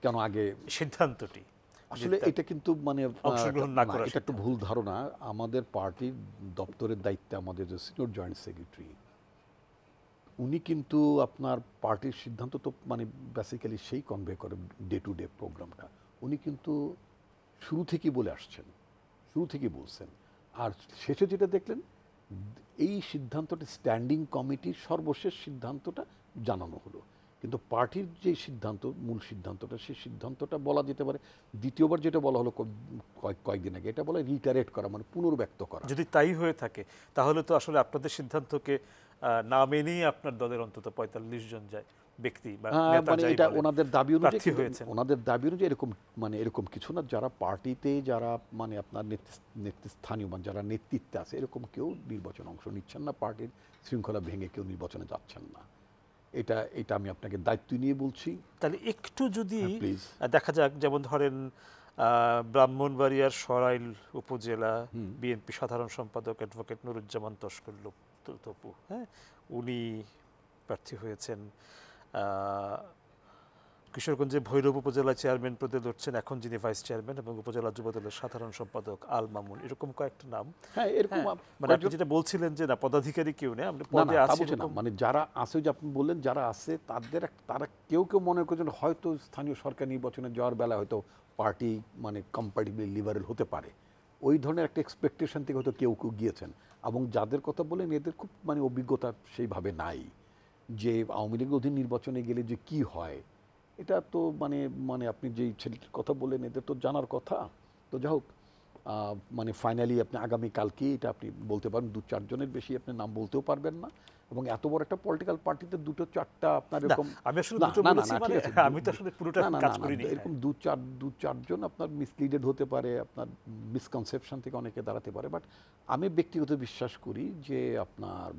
কেন আগে সিদ্ধান্তটি, আসলে এটা কিন্তু মানে অংশগ্রহণ না করা, এটা একটু ভুল ধারণা। আমাদের পার্টির দপ্তরের দায়িত্বে আমাদের যে সিনিয়র জয়েন্ট সেক্রেটারি, উনি কিন্তু আপনার পার্টির সিদ্ধান্ত তো মানে বেসিক্যালি সেই কনভে করে ডে টু ডে প্রোগ্রামটা। উনি কিন্তু শুরু থেকেই বলে আসছেন, শুরু থেকেই বলছেন। আর শেষে যেটা দেখলেন, এই সিদ্ধান্তটি স্ট্যান্ডিং কমিটির সর্বশেষ সিদ্ধান্তটা জানানো হলো, কিন্তু পার্টির যে সিদ্ধান্ত, মূল সিদ্ধান্তটা, সেই সিদ্ধান্তটা বলা যেতে পারে দ্বিতীয়বার যেটা বলা হলো কয়েকদিন আগে, এটা বলে রিটারেট করা, মানে পুনর্ব্যক্ত করা। যদি তাই হয়ে থাকে তাহলে তো আসলে আপনাদের সিদ্ধান্তকে না মেনেই আপনার দলের অন্তত 45 জন যায় ব্যক্তি বা নেতা, মানে এটা ওনাদের দাবি অনুযায়ী, ওনাদের দাবি অনুযায়ী এরকম কিছু না। যারা পার্টিতে, যারা মানে আপনার নেতৃস্থানীয় মানে যারা নেতৃত্বে আছে, এরকম কেউ নির্বাচনে অংশ নিচ্ছেন না, পার্টির শৃঙ্খলা ভেঙে কেউ নির্বাচনে যাচ্ছেন না। এটা আমি আপনাকে দায়িত্ব নিয়ে বলছি। তাহলে একটু যদি দেখা যাক, যেমন ধরেন ব্রাহ্মণবাড়িয়ার সরাইল উপজেলা বিএনপি সাধারণ সম্পাদক অ্যাডভোকেট নুরুজ্জামান তস্কর তপু, হ্যাঁ, উনি প্রার্থী হয়েছেন। কিশোরগঞ্জে ভৈরব উপজেলা চেয়ারম্যান পদে লড়ছেন এখন যিনি ভাইস চেয়ারম্যান, এবং উপজেলা যুবদলের সাধারণ সম্পাদক আল মামুন, এরকম কয়েকটা নাম। হ্যাঁ, এরকম মানে আপনি যেটা বলছিলেন যে না পদাধিকারী কেউ নেই, আমরা পদে আছি না, মানে যারা আছে, যে আপনি বললেন যারা আছে, তারা কেউ মনে করছেন হয়তো স্থানীয় সরকার নির্বাচনে যাওয়ার বেলা হয়তো পার্টি মানে কম্পারেটিভলি লিবারেল হতে পারে, ওই ধরনের একটা এক্সপেকটেশন থেকে হয়তো কেউ গিয়েছেন। এবং যাদের কথা বলেন, এদের খুব মানে অভিজ্ঞতা সেইভাবে নাই যে আওয়ামী লীগের অধীন নির্বাচনে গেলে যে কি হয়, এটা তো মানে আপনি যেই ছেলেটির কথা বললেন, এদের তো জানার কথা। তো যাই হোক, মানে ফাইনালি আপনি আগামীকালকে এটা আপনি বলতে পারেন, 2-4 জনের বেশি আপনি নাম বলতেও পারবেন না। এবং এত বড় একটা পলিটিক্যাল পার্টিতে 2-4টা আপনার এরকম, এরকম 2-4 জন আপনার মিসলিডেড হতে পারে, আপনার মিসকনসেপশন থেকে অনেকে দাঁড়াতে পারে। বাট আমি ব্যক্তিগত বিশ্বাস করি যে আপনার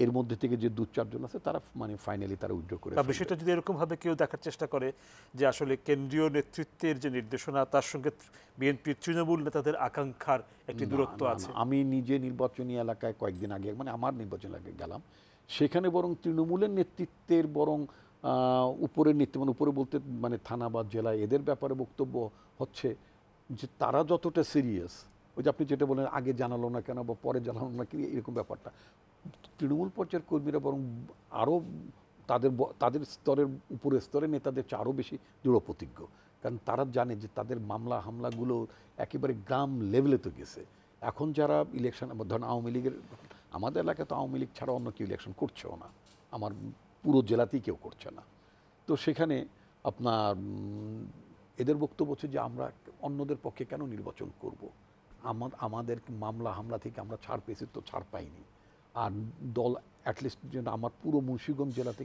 এর মধ্যে থেকে যে 2-4 জন আছে, তারা মানে ফাইনালি তারা উইথড্র করে। বিষয়টা যদি এরকম ভাবে কেউ দেখার চেষ্টা করে যে আসলে কেন্দ্রীয় নেতৃত্বের যে নির্দেশনা, তার সঙ্গে বিএনপির তৃণমূল নেতাদের আকাঙ্ক্ষার একটি দূরত্ব আছে। আমি নিজে নির্বাচনী এলাকায় কয়েকদিন আগে, মানে আমার নির্বাচনী এলাকায় গেলাম, সেখানে বরং তৃণমূলের নেতৃত্বের বরং উপরের নেতৃত্ব, মানে উপরে বলতে মানে থানা বা জেলা, এদের ব্যাপারে বক্তব্য হচ্ছে যে তারা যতটা সিরিয়াস, ওই যে আপনি যেটা বলেন আগে জানালো না কেন বা পরে জানালো না কি, এরকম ব্যাপারটা, তৃণমূল পর্যায়ের কর্মীরা বরং আরও তাদের স্তরের উপরের স্তরের নেতাদের চেয়ে আরও বেশি দৃঢ় প্রতিজ্ঞ। কারণ তারা জানে যে তাদের মামলা হামলাগুলো একেবারে গ্রাম লেভেলে তো গেছে। এখন যারা ইলেকশন, ধরেন আওয়ামী লীগের, আমাদের এলাকায় তো আওয়ামী লীগ ছাড়া অন্য কেউ ইলেকশন করছেও না, আমার পুরো জেলাতেই কেউ করছে না। তো সেখানে আপনার এদের বক্তব্য হচ্ছে যে আমরা অন্যদের পক্ষে কেন নির্বাচন করব, আমাদের মামলা হামলা থেকে আমরা ছাড় পেয়েছি, তো ছাড় পাইনি। আর দল অ্যাটলিস্ট যেন আমার পুরো মুন্সিগঞ্জ জেলাতে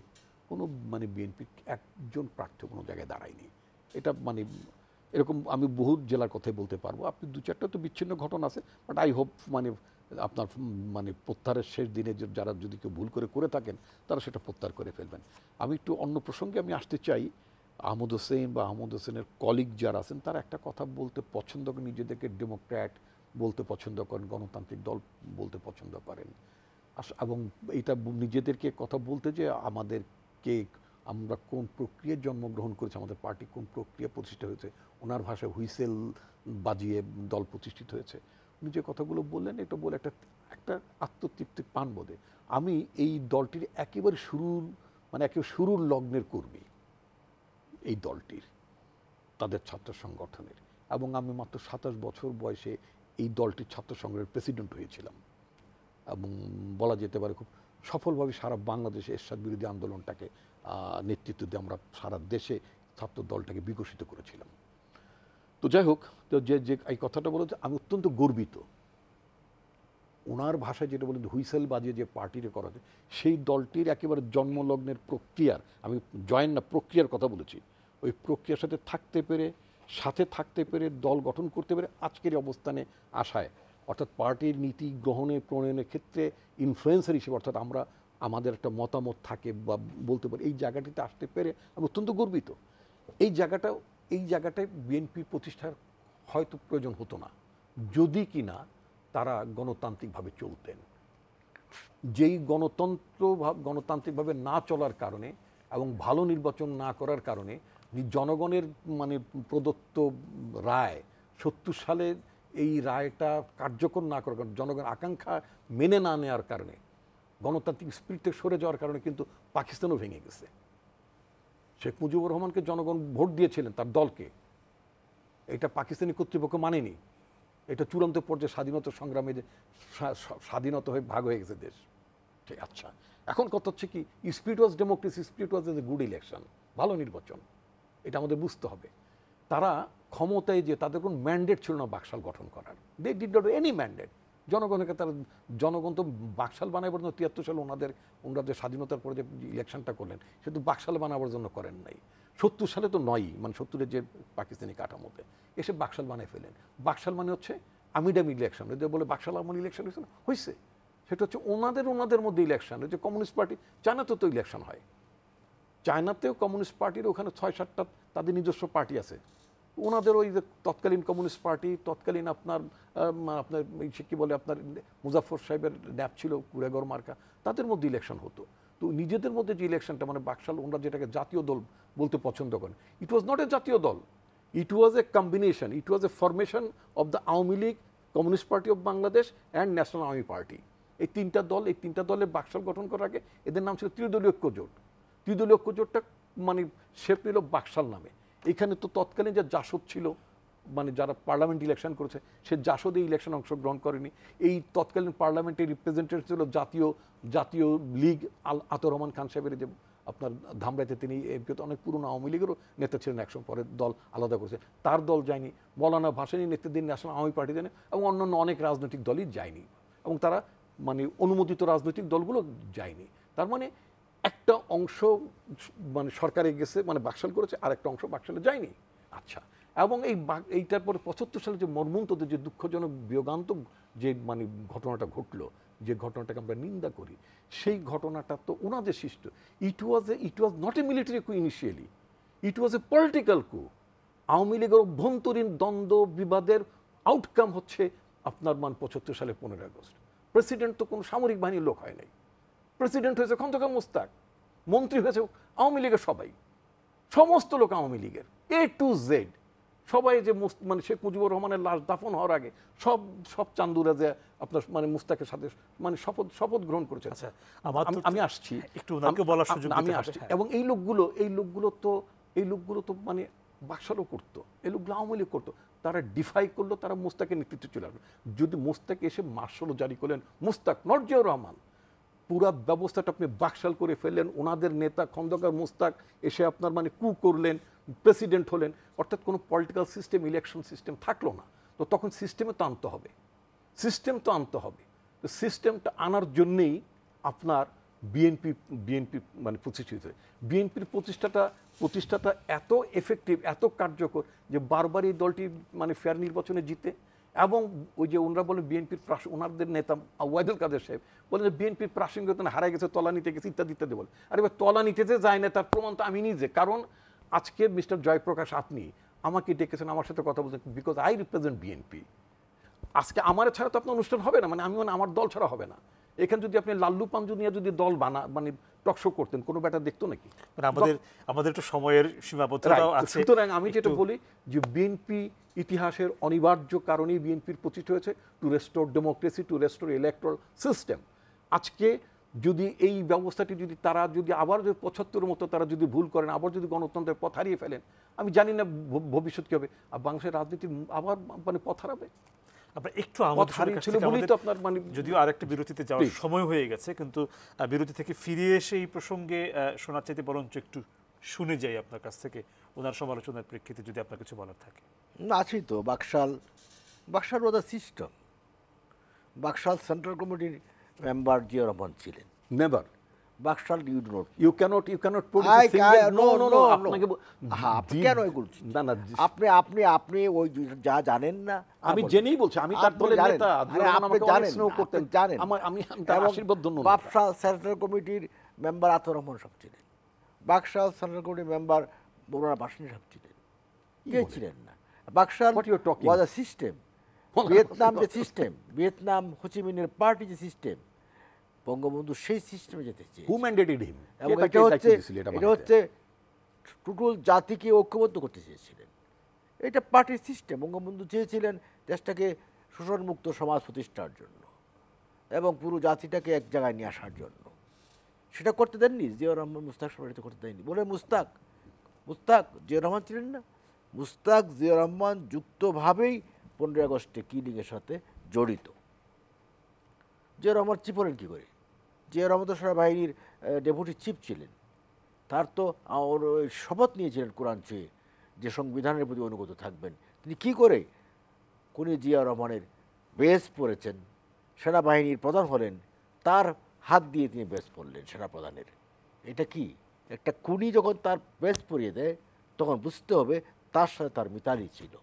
কোনো মানে বিএনপির একজন প্রার্থী কোনো জায়গায় দাঁড়ায়নি। এটা মানে এরকম আমি বহু জেলার কথাই বলতে পারবো। আপনি 2-4টা তো বিচ্ছিন্ন ঘটনা আছে, বাট আই হোপ মানে আপনার মানে প্রত্যাহারের শেষ দিনে যারা যদি কেউ ভুল করে থাকেন তারা সেটা প্রত্যাহার করে ফেলবেন। আমি একটু অন্য প্রসঙ্গে আমি আসতে চাই। আহমদ হোসেন বা আহমদ হোসেনের কলিগ যারা আছেন তারা একটা কথা বলতে পছন্দ করেন, নিজেদেরকে ডেমোক্র্যাট বলতে পছন্দ করেন, গণতান্ত্রিক দল বলতে পছন্দ করেন, এবং এটা নিজেদেরকে কথা বলতে যে আমাদেরকে আমরা কোন প্রক্রিয়ায় জন্মগ্রহণ করেছি, আমাদের পার্টি কোন প্রক্রিয়া প্রতিষ্ঠা হয়েছে, ওনার ভাষায় হুইসেল বাজিয়ে দল প্রতিষ্ঠিত হয়েছে। উনি যে কথাগুলো বললেন এটা বলে একটা আত্মতৃপ্তি পান বোধে। আমি এই দলটির একেবারে শুরুর লগ্নের কর্মী এই দলটির, তাদের ছাত্র সংগঠনের, এবং আমি মাত্র 27 বছর বয়সে এই দলটির ছাত্র সংগ্রহের প্রেসিডেন্ট হয়েছিলাম এবং বলা যেতে পারে খুব সফলভাবে সারা বাংলাদেশে এরশাদ বিরোধী আন্দোলনটাকে নেতৃত্ব দিয়ে আমরা সারা দেশে ছাত্র দলটাকে বিকশিত করেছিলাম। তো যাই হোক, তো যে এই কথাটা বলে আমি অত্যন্ত গর্বিত। ওনার ভাষায় যেটা বলেন হুইসেল বাজিয়ে যে পার্টিটা করা যায়, সেই দলটির একেবারে জন্মলগ্নের প্রক্রিয়ার, আমি জয়েন না প্রক্রিয়ার কথা বলেছি, ওই প্রক্রিয়ার সাথে থাকতে পেরে দল গঠন করতে পেরে আজকের অবস্থানে আসায়, অর্থাৎ পার্টির নীতি গ্রহণে প্রণয়নের ক্ষেত্রে ইনফ্লুয়েন্সার হিসেবে, অর্থাৎ আমরা আমাদের একটা মতামত থাকে বা বলতে পারি, এই জায়গাটিতে আসতে পেরে আমি অত্যন্ত গর্বিত। এই জায়গাটায় বিএনপি প্রতিষ্ঠার হয়তো প্রয়োজন হতো না যদি কিনা তারা গণতান্ত্রিকভাবে চলতেন। যেই গণতান্ত্রিকভাবে না চলার কারণে এবং ভালো নির্বাচন না করার কারণে জনগণের মানে প্রদত্ত রায় 70 সালে এই রায়টা কার্যকর না করার কারণে, জনগণের আকাঙ্ক্ষা মেনে না নেওয়ার কারণে, গণতান্ত্রিক স্পিরিট থেকে সরে যাওয়ার কারণে কিন্তু পাকিস্তানও ভেঙে গেছে। শেখ মুজিবুর রহমানকে জনগণ ভোট দিয়েছিলেন, তার দলকে, এটা পাকিস্তানি কর্তৃপক্ষ মানেনি। এটা চূড়ান্ত পর্যায়ে স্বাধীনতা সংগ্রামে যে স্বাধীনতা হয়ে ভাগ হয়ে গেছে দেশ। ঠিক, আচ্ছা, এখন কথা হচ্ছে কি, spirit was democracy, spirit was a good election, ভালো নির্বাচন, এটা আমাদের বুঝতে হবে। তারা ক্ষমতায় যে তাদের কোনো ম্যান্ডেট ছিল না বাকশাল গঠন করার, they did not any mandate. জনগণকে জনগণ তো বাকশাল বানাবার জন্য 73 সালে ওনাদের স্বাধীনতার পরে যে ইলেকশনটা করলেন সে তো বাকশাল বানাবার জন্য করেন নাই। 70 সালে তো নয়ই, মানে 70-এর যে পাকিস্তানি কাঠামোতে এসে বাকশাল বানিয়ে ফেলেন। বাকশাল মানে হচ্ছে আমিডামি ইলেকশন, এদের বলে বাকশাল আমল ইলেকশন হয়েছে না, হয়েছে, সেটা হচ্ছে ওনাদের মধ্যে ইলেকশন। যে কমিউনিস্ট পার্টি চায়নাতে তো ইলেকশন হয়, চায়নাতেও কমিউনিস্ট পার্টির ওখানে 6-7টা তাদের নিজস্ব পার্টি আছে। ওনাদের ওই যে তৎকালীন কমিউনিস্ট পার্টি, তৎকালীন আপনার কী বলে আপনার মুজাফর সাহেবের ন্যাপ ছিল কুড়েগড় মার্কা, তাদের মধ্যে ইলেকশন হতো। তো নিজেদের মধ্যে যে ইলেকশনটা মানে বাকশাল, ওনারা যেটাকে জাতীয় দল বলতে পছন্দ করেন, ইট ওয়াজ নট এ জাতীয় দল, it was a combination, it was a formation of the Awami League, communist party of Bangladesh and national army party. এই তিনটা দলের বাকশাল গঠন করার আগে এদের নাম ছিল ত্রিদলীয় ঐক্যজোট। ত্রিদলীয় ঐক্যজোটটা মানে শেপ নিল বাকশাল নামে। এখানে তো তৎকালীন যে জাসদ ছিল, মানে যারা পার্লামেন্ট ইলেকশন করেছে, সে জাসদে ইলেকশন অংশগ্রহণ করেনি। এই তৎকালীন পার্লামেন্টের রিপ্রেজেন্টেটিভ ছিল জাতীয় লীগ আতর রহমান খান সাহেবের, যে আপনার ধামরাইতে তিনি অনেক পুরনো আওয়ামী লীগেরও নেতা ছিলেন, একসময় পরে দল আলাদা করেছে, তার দল যায়নি। মৌলানা ভাসানী নেতৃত্বাধীন ন্যাশনাল আওয়ামী পার্টি দেন এবং অন্যান্য অনেক রাজনৈতিক দলই যায়নি, এবং তারা মানে অনুমোদিত রাজনৈতিক দলগুলো যায়নি। তার মানে একটা অংশ মানে সরকারে গেছে, মানে বাকশাল করেছে, আর একটা অংশ বাকশালে যায়নি। আচ্ছা, এবং এইটার পরে 75 সালে যে মর্মন্তদের যে দুঃখজনক বিয়োগান্তক যে মানে ঘটনাটা ঘটলো, যে ঘটনাটাকে আমরা নিন্দা করি, সেই ঘটনাটা তো ওনাদের সৃষ্ট। ইট ওয়াজ নট এ মিলিটারি কু initially, it was a political কু। আওয়ামী লীগের অভ্যন্তরীণ দ্বন্দ্ব বিবাদের আউটকাম হচ্ছে আপনার 75 সালে 15 আগস্ট। প্রেসিডেন্ট তো কোনো সামরিক বাহিনীর লোক হয় নাই, প্রেসিডেন্ট হয়েছে খন্দকার মোস্তাক, মন্ত্রী হয়েছে আওয়ামী লীগের সবাই, সমস্ত লোক আওয়ামী লীগের A to Z সবাই। যে মানে শেখ মুজিবুর রহমানের লাশ দাফন হওয়ার আগে সব চান্দুরা যে আপনার মানে মুস্তাকের সাথে মানে শপথ গ্রহণ করেছে। আচ্ছা, আমি আসছি একটু ওনাকে বলার সুযোগ আমি আসছি। এবং এই লোকগুলো তো মানে বাকশালও করতো, এই লোকগুলো আওয়ামী লীগ করতো, তারা ডিফাই করলো, তারা মুস্তাকের নেতৃত্বে চলে আসলো। যদি মুস্তাক এসে মার্শালও জারি করলেন, মুস্তাক নট জিয়াউর রহমান, পুরা ব্যবস্থাটা আপনি বাকশাল করে ফেললেন, ওনাদের নেতা খন্দকার মুস্তাক এসে আপনার মানে কু করলেন, প্রেসিডেন্ট হলেন, অর্থাৎ কোনো পলিটিক্যাল সিস্টেম, ইলেকশন সিস্টেম থাকলো না। তো তখন সিস্টেম তো আনতে হবে। তো সিস্টেমটা আনার জন্যেই আপনার বিএনপি মানে প্রতিষ্ঠিত হয়। বিএনপির প্রতিষ্ঠাটা এত এফেক্টিভ, এত কার্যকর যে বারবার এই দলটি মানে ফেয়ার নির্বাচনে জিতে এবং ওই যে ওনারা বলে বিএনপির ওনাদের নেতা ওয়াইদুল কাদের সাহেব বলে যে বিএনপির প্রাসঙ্গিকতা হারাই গেছে, তলা নিতে গেছে, ইত্যাদি ইত্যাদি বলে। আরে ভাই, তলা নিতে যে যায় না তার প্রমাণ তো আমি নিজে। কারণ আজকে মিস্টার জয়প্রকাশ আপনি আমাকে ডেকেছেন, আমার সাথে কথা বলছেন, বিকজ আই রিপ্রেজেন্ট বিএনপি। আজকে আমার ছাড়া তো আপনার অনুষ্ঠান হবে না, মানে আমি আমার দল ছাড়া হবে না। এখানে যদি আপনি লাল্লু পাঞ্জু নিয়ে যদি দল মানে টকশো করতেন, কোনো ব্যাটা দেখতো নাকি? আমাদের একটু সময়ের সীমাবদ্ধতাও আছে। সুতরাং আমি যেটা বলি যে বিএনপি ইতিহাসের অনিবার্য কারণেই বিএনপির প্রতিষ্ঠা হয়েছে, two restore democracy, two restore electoral system. আজকে যদি এই ব্যবস্থাটি যদি তারা যদি আবার 75 মতো তারা যদি ভুল করেন, আবার যদি গণতন্ত্রের পথ হারিয়ে ফেলেন, আমি জানি না ভবিষ্যৎ কি হবে। আর বাংলাদেশের রাজনীতি আবার মানে পথ হারাবে। আপনার একটু আমাদের যদিও আরেকটা বিরতিতে যাওয়ার সময় হয়ে গেছে, কিন্তু বিরতি থেকে ফিরে এসে এই প্রসঙ্গে শোনার চাইতে বরঞ্চ একটু শুনে যাই আপনার কাছ থেকে ওনার সমালোচনার প্রেক্ষিতে যদি আপনার কিছু বলার থাকে। আছেই তো বাকশাল ওয়াজ আ সিস্টেম। বাকশাল সেন্ট্রাল কমিটির মেম্বার জিয়া রহমান ছিলেন। নেভার। বাকশাল you cannot আপনি কেন বলছেন? না না, আপনি ওই যা জানেন না, আমি জেনেই বলছি। আমি তার দলের নেতা, আপনি জানেন। আমি তার আশীর্বাদ ধন্য। বাকশাল সেন্ট্রাল কমিটির মেম্বার আতর রহমান সাহেব ছিলেন। বাকশাল সেন্ট্রাল কমিটির মেম্বার মৌলানা ভাসানী সাহেব ছিলেন। কে ছিলেন না? বাকশাল ওয়াজ আ সিস্টেম। ভিয়েতনাম যে সিস্টেম, ভিয়েতনাম হোচিমিনের পার্টি যে সিস্টেম, বঙ্গবন্ধু সেই সিস্টেমে যেতে চেয়েছে। হু ম্যান্ডেটেড হিম? এবং এটা হচ্ছে টোটাল জাতিকে ঐক্যবদ্ধ করতে চেয়েছিলেন। এটা পার্টির সিস্টেম। বঙ্গবন্ধু চেয়েছিলেন দেশটাকে শোষণমুক্ত সমাজ প্রতিষ্ঠার জন্য এবং পুরো জাতিটাকে এক জায়গায় নিয়ে আসার জন্য। সেটা করতে দেননি জিয়াউর রহমান, মুস্তাক সাহেব করতে দেয়নি। বলে মুস্তাক জিয়াউর রহমান ছিলেন না? মুস্তাক জিয়াউর রহমান যুক্তভাবেই 15 আগস্টে কিলিংয়ের সাথে জড়িত। জিয়াউর রহমান চিপ হলেন কী করে? জিয়াউর রহমান তো সেনাবাহিনীর ডেপুটি চিফ ছিলেন। তার তো শপথ নিয়েছিলেন কোরআন ছুঁয়ে যে সংবিধানের প্রতি অনুগত থাকবেন। তিনি কী করে কোনি জিয়াউর রহমানের বেস পড়েছেন, সেনাবাহিনীর প্রধান হলেন, তার হাত দিয়ে তিনি বেস পড়লেন সেনাপ্রধানের। এটা কি? একটা খুনি যখন তার বেস পরিয়ে দেয় তখন বুঝতে হবে তার সাথে তার মিতালি ছিল।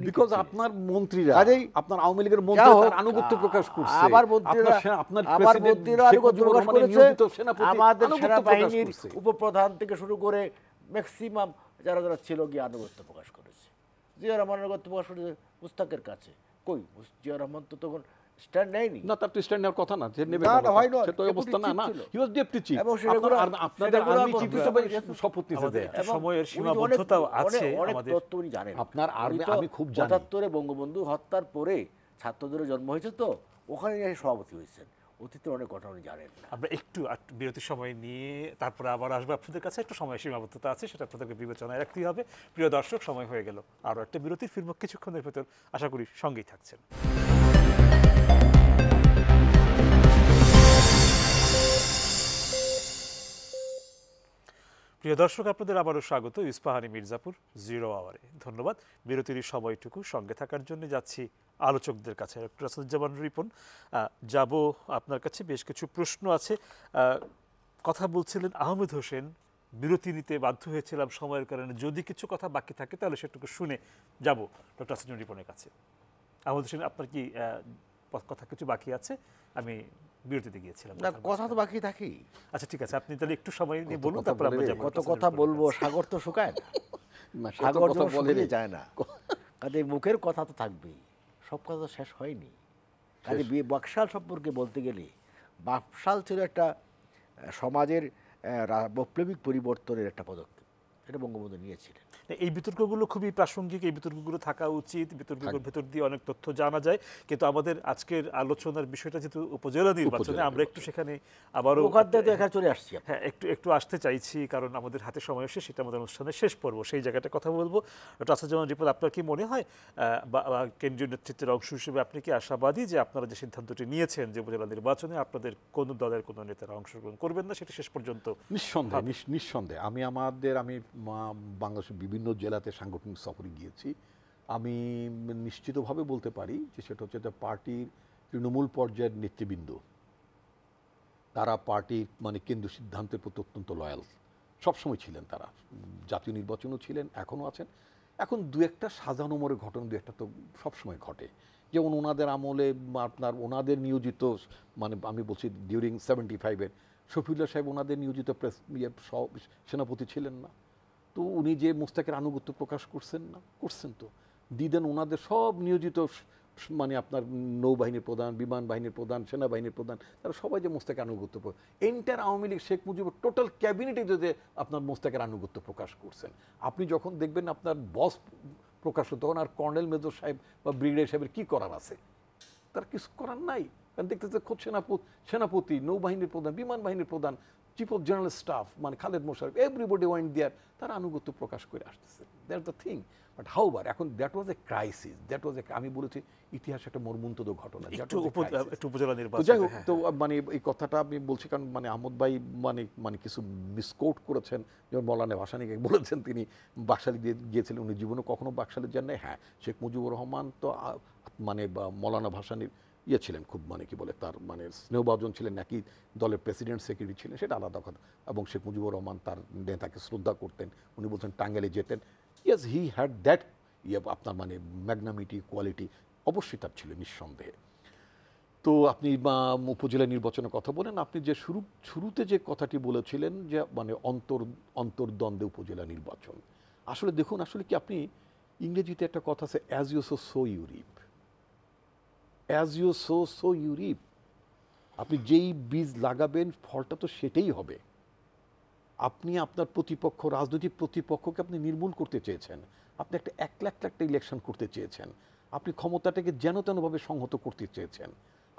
বিকজ আপনার মন্ত্রীরা, আপনার আওয়ামী লীগের মন্ত্রীরা আনুগত্য প্রকাশ করছে, আমাদের সেনাবাহিনীর উপপ্রধান থেকে শুরু করে ম্যাক্সিমাম যারা যারা ছিল গিয়ে আনুগত্য প্রকাশ করেছে। জিয়া রহমান আনুগত্য প্রকাশ করেছে মুস্তাকের কাছে। কই জিয়া রহমান তো তখন স্ট্যান্ড নেয়নি। না, তার তো স্ট্যান্ড নেওয়ার কথা না, যে নেবে না হয় না, সে তো অবস্থা না। না, হি ওয়াজ ডেপুটি চিফ। এবং সেগুলো আপনাদের আর্মি চিফ হিসেবে শপথ নিতে দেয়। সময়ের সীমাবদ্ধতাও আছে আমাদের। তত্ত্ব উনি জানেন। আপনার আর্মি আমি খুব জানি। ৭৫-এ বঙ্গবন্ধু হত্যার পরে ছাত্রদের জন্ম হয়েছে, তো ওখানে সভাপতি হয়েছেন। অতীতের অনেক ঘটনা উনি জানেন না। আমরা একটু বিরতির সময় নিয়ে তারপরে আবার আসবো আপনাদের কাছে। একটু সময় সীমাবদ্ধতা আছে, সেটা আপনাদেরকে বিবেচনায় রাখতেই হবে। প্রিয় দর্শক, সময় হয়ে গেল আরও একটা বিরতির। ফিরব কিছুক্ষণের ভেতর, আশা করি সঙ্গেই থাকছেন। প্রিয় দর্শক, আপনাদের আবারও স্বাগত ইস্পাহানি মির্জাপুর 0 আওয়ারে। ধন্যবাদ বিরতির সময়টুকু সঙ্গে থাকার জন্য। যাচ্ছি আলোচকদের কাছে। ডক্টর আসাদুজ্জামান রিপন, যাব আপনার কাছে। বেশ কিছু প্রশ্ন আছে। কথা বলছিলেন আহমেদ হোসেন, বিরতি নিতে বাধ্য হয়েছিলাম সময়ের কারণে। যদি কিছু কথা বাকি থাকে তাহলে সেটুকু শুনে যাব ডক্টর আসাদুজ্জামান রিপনের কাছে। আহমেদ হোসেন, আপনার কি কথা কিছু বাকি আছে? আমি বিরতিতে গিয়েছিলাম। না, কথা তো বাকি থাকে। আচ্ছা, ঠিক আছে, আপনি তাহলে একটু সময় নিয়ে বলুন, তারপর আমরা যাব। কত কথা বলবো, সাগর তো শুকায় না, সাগর তো বলে যায় না। কাজে মুখের কথা তো থাকবেই, সব কথা তো শেষ হয়নি। কাজে বাকশাল সম্পর্কে বলতে গেলে, বাকশাল ছিল একটা সমাজের বৈপ্লবিক পরিবর্তনের একটা পদক্ষেপ। এটা বঙ্গবন্ধু নিয়েছিলেন। এই বিতর্কগুলো খুবই প্রাসঙ্গিক, এই বিতর্কগুলো থাকা উচিত। বিতর্কগুলোর ভেতর দিয়ে অনেক তথ্য জানা যায়। কিন্তু আমাদের আজকের আলোচনার বিষয়টা যেহেতু উপজেলা নির্বাচনে, আমরা একটু সেখানে আবারও চলে আসছি। হ্যাঁ, একটু আসতে চাইছি, কারণ আমাদের হাতে সময় এসে সেটা আমাদের অনুষ্ঠানের শেষ পর্ব, সেই জায়গাটা কথা বলবো। ডক্টর আসাদুজ্জামান রিপন, আপনার কি মনে হয় কেন্দ্রীয় নেতৃত্বের অংশ হিসেবে আপনি কি আশাবাদী যে আপনারা যে সিদ্ধান্তটি নিয়েছেন যে উপজেলা নির্বাচনে আপনাদের কোনো দলের কোনো নেতারা অংশগ্রহণ করবেন না, সেটা শেষ পর্যন্ত? নিঃসন্দেহে আমি বাংলাদেশের বিভিন্ন জেলাতে সাংগঠনিক সফরে গিয়েছি। আমি নিশ্চিতভাবে বলতে পারি যে সেটা হচ্ছে যে পার্টির তৃণমূল পর্যায়ের নেতৃবৃন্দ, তারা পার্টির কেন্দ্রীয় সিদ্ধান্তের প্রতি অত্যন্ত লয়াল সবসময় ছিলেন। তারা জাতীয় নির্বাচনও ছিলেন, এখনও আছেন। এখন দু একটা সাজানো মোড়ে ঘটনা দু একটা তো সবসময় ঘটে, যেমন ওনাদের আমলে আপনার ওনাদের নিয়োজিত মানে আমি বলছি ডিউরিং 75-এর শফিউল্লাহ সাহেব ওনাদের নিয়োজিত সেনাপতি ছিলেন না, তো উনি যে মোস্তাকের আনুগত্য প্রকাশ করছেন না, করছেন তো দিদেন ওনাদের সব নিয়োজিত মানে আপনার নৌবাহিনীর প্রধান, বিমান বাহিনীর প্রধান, সেনাবাহিনীর প্রধান, তারা সবাই যে মোস্তাকের আনুগত্য এন্টায়ার আওয়ামী লীগ শেখ মুজিবুর টোটাল ক্যাবিনেটে যদি আপনার মোস্তাকের আনুগত্য প্রকাশ করছেন। আপনি যখন দেখবেন আপনার বস প্রকাশ তখন আর কর্নেল মেজর সাহেব বা ব্রিগেডিয়ার সাহেবের কী করার আছে? তার কিছু করার নাই। কারণ দেখতেছে খোদ সেনাপতি, নৌবাহিনীর প্রধান, বিমান বাহিনীর প্রধান, চিফ অফ জেনারেল স্টাফ মানে Khaled Mosharraf, everybody went there, তারা আনুগত্য প্রকাশ করে আসতেছে। That's the thing. But however এখন that was a crisis, that was a, আমি বলেছি ইতিহাস একটা মর্মন্তদ ঘটনা। একটু উপজেলা নির্বাচন যাই হোক, তো মানে এই কথাটা আমি বলছি কারণ মানে আহমদ ভাই মানে কিছু মিসকোট করেছেন, যেমন মৌলানা ভাসানীকে বলেছেন তিনি বাকশালী গিয়েছিলেন, উনি জীবনে কখনো বাকশালী যান নাই। হ্যাঁ, শেখ মুজিবুর রহমান তো মানে মৌলানা ভাসানীর ছিলেন খুব মানে কি বলে তার মানে স্নেহভাজন ছিলেন, নাকি দলের প্রেসিডেন্ট সেক্রেটারি ছিলেন সেটা আলাদা কথা। এবং শেখ মুজিবুর রহমান তার নেতাকে শ্রদ্ধা করতেন, উনি বলছেন টাঙ্গাইলে যেতেন। ইয়েস, হি হ্যাড দ্যাট আপনার মানে ম্যাগনামিটি, কোয়ালিটি অবশ্যই তার ছিল নিঃসন্দেহে। তো আপনি উপজেলা নির্বাচনের কথা বলেন, আপনি যে শুরুতে যে কথাটি বলেছিলেন যে মানে অন্তর্দ্বন্দ্বে উপজেলা নির্বাচন, আসলে দেখুন আসলে কি আপনি ইংরেজিতে একটা কথা আছে, as you sow so you reap, as you sow so you reap. আপনি যেই বীজ লাগাবেন ফলটা তো সেটাই হবে। আপনি আপনার প্রতিপক্ষ, রাজনৈতিক প্রতিপক্ষকে আপনি নির্মূল করতে চেয়েছেন, আপনি একটা একটা ইলেকশন করতে চেয়েছেন, আপনি ক্ষমতাটাকে যেন তেনভাবে সংহত করতে চেয়েছেন,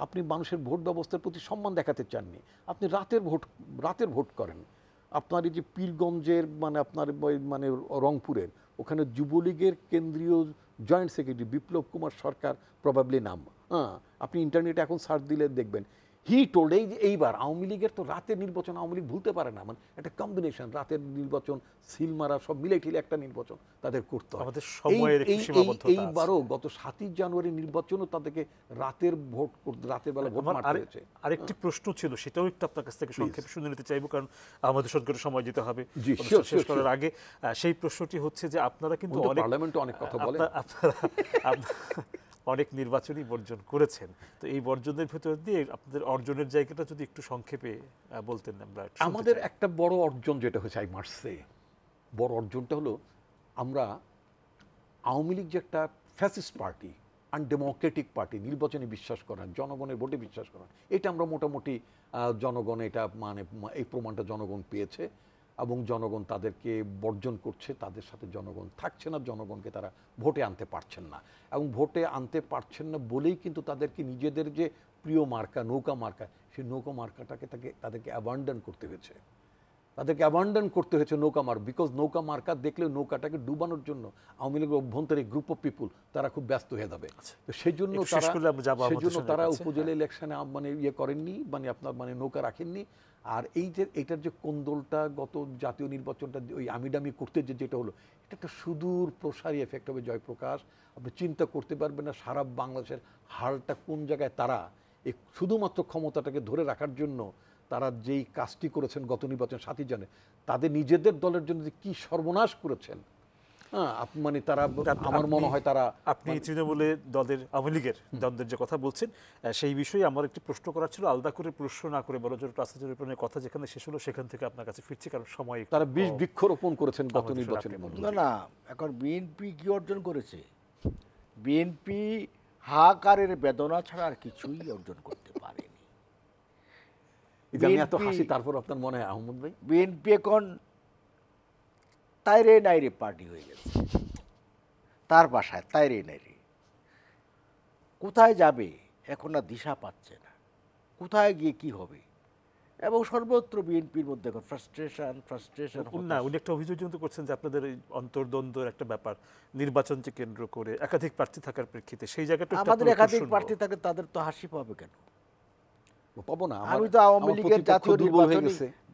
আপনি মানুষের ভোট ব্যবস্থার প্রতি সম্মান দেখাতে চাননি, আপনি রাতের ভোট করেন। আপনার এই যে পীরগঞ্জের মানে আপনার মানে রংপুরের ওখানে যুবলীগের কেন্দ্রীয় জয়েন্ট সেক্রেটারি বিপ্লব কুমার সরকার প্রবাবলি নাম, হ্যাঁ আপনি ইন্টারনেটে এখন সার্চ দিলে দেখবেন, হি টোল্ড এইবার আওয়ামী লীগের তো রাতের নির্বাচন আওয়ামী লীগ ভুলতে পারে না, মানে একটা কম্বিনেশন রাতের নির্বাচন, সিলমারা সব মিলে ঠিলে একটা নির্বাচন তাদের করতে হবে। এইবারও গত 7ই জানুয়ারি নির্বাচনও তাদেরকে রাতের বেলা ভোট মারতে হয়েছে। আরেকটি প্রশ্ন ছিল, সেটাও একটু আপনার কাছ থেকে সংক্ষেপে শুনে নিতে চাইবো, কারণ আমাদের সরকারের সময় দিতে হবে শেষ করার আগে। সেই প্রশ্নটি হচ্ছে যে আপনারা কিন্তু পার্লামেন্টে অনেক কথা বলেন, অনেক নির্বাচনই বর্জন করেছেন, তো এই বর্জনের ভেতর দিয়ে আপনাদের অর্জনের জায়গাটা যদি একটু সংক্ষেপে বলতেন। আমরা আমাদের একটা বড় অর্জন যেটা হয়েছে আই মাস্ট সে, বড় অর্জনটা হলো আমরা আওয়ামী লীগ যে একটা ফ্যাসিস্ট পার্টি, আনডেমোক্রেটিক পার্টি, নির্বাচনে বিশ্বাস করেন, জনগণের ভোটে বিশ্বাস করেন, এটা আমরা মোটামুটি জনগণ এটা মানে এই প্রমাণটা জনগণ পেয়েছে এবং জনগণ তাদেরকে বর্জন করছে, তাদের সাথে জনগণ থাকছে না, জনগণকে তারা ভোটে আনতে পারছেন না এবং ভোটে আনতে পারছেন না বলেই কিন্তু তাদেরকে নিজেদের যে প্রিয় মার্কা নৌকা মার্কা, সেই নৌকা মার্কাটাকে তাদেরকে অ্যাবান্ডন করতে হয়েছে, নৌকা মার্কা, বিকজ নৌকা মার্কা দেখলে নৌকাটাকে ডুবানোর জন্য আওয়ামী লীগের অভ্যন্তরে গ্রুপ অফ পিপুল তারা খুব ব্যস্ত হয়ে যাবে। তো সেই জন্য তারা উপজেলা ইলেকশনে মানে করেননি, মানে আপনার মানে নৌকা রাখেননি। আর এইটার যে কোন্দলটা গত জাতীয় নির্বাচনটা ওই আমিডামি করতে যেটা হলো, এটা একটা সুদূর প্রসারী এফেক্ট হবে জয়প্রকাশ। আপনি চিন্তা করতে পারবেন না সারা বাংলাদেশের হালটা কোন জায়গায় তারা এই শুধুমাত্র ক্ষমতাটাকে ধরে রাখার জন্য তারা যেই কাজটি করেছেন গত নির্বাচন 7ই জানুয়ারি, তাদের নিজেদের দলের জন্য যে কি সর্বনাশ করেছেন, মানে তারা আমার মনে হয় তারা আপনি তৃণমূলের দলের আওয়ামী লীগের দ্বন্দ্বের যে কথা বলছেন সেই বিষয়ে আমার একটি প্রশ্ন করার ছিল, আলাদা করে প্রশ্ন না করে বড় জোর রাস্তার কথা যেখানে শেষ হলো সেখান থেকে আপনার কাছে ফিরছি, কারণ সময় তারা বৃক্ষরোপণ করেছেন গত নির্বাচনের মধ্যে। না এখন বিএনপি কি অর্জন করেছে? বিএনপি হাহাকারের বেদনা ছাড়া আর কিছুই অর্জন করতে পারেনি। এত হাসি, তারপর আপনার মনে হয় আহমদ ভাই বিএনপি এখন তাইরে নাইরে পার্টি হয়ে গেছে, তার বাসায় তাইরে নাইরে, কোথায় যাবে এখন না দিশা পাচ্ছে না, কোথায় গিয়ে কি হবে, এবং সর্বত্র বিএনপির মধ্যে এখন ফ্রাস্ট্রেশন। না, উনি একটা অভিযোগ কিন্তু করছেন যে আপনাদের এই অন্তর্দ্বন্দ্বের একটা ব্যাপার, নির্বাচনকে কেন্দ্র করে একাধিক প্রার্থী থাকার প্রেক্ষিতে সেই জায়গাটা আমাদের একাধিক প্রার্থী থাকে, তাদের তো হাসি পাবে কেন? পাবো না। আমি তো আওয়ামী লীগের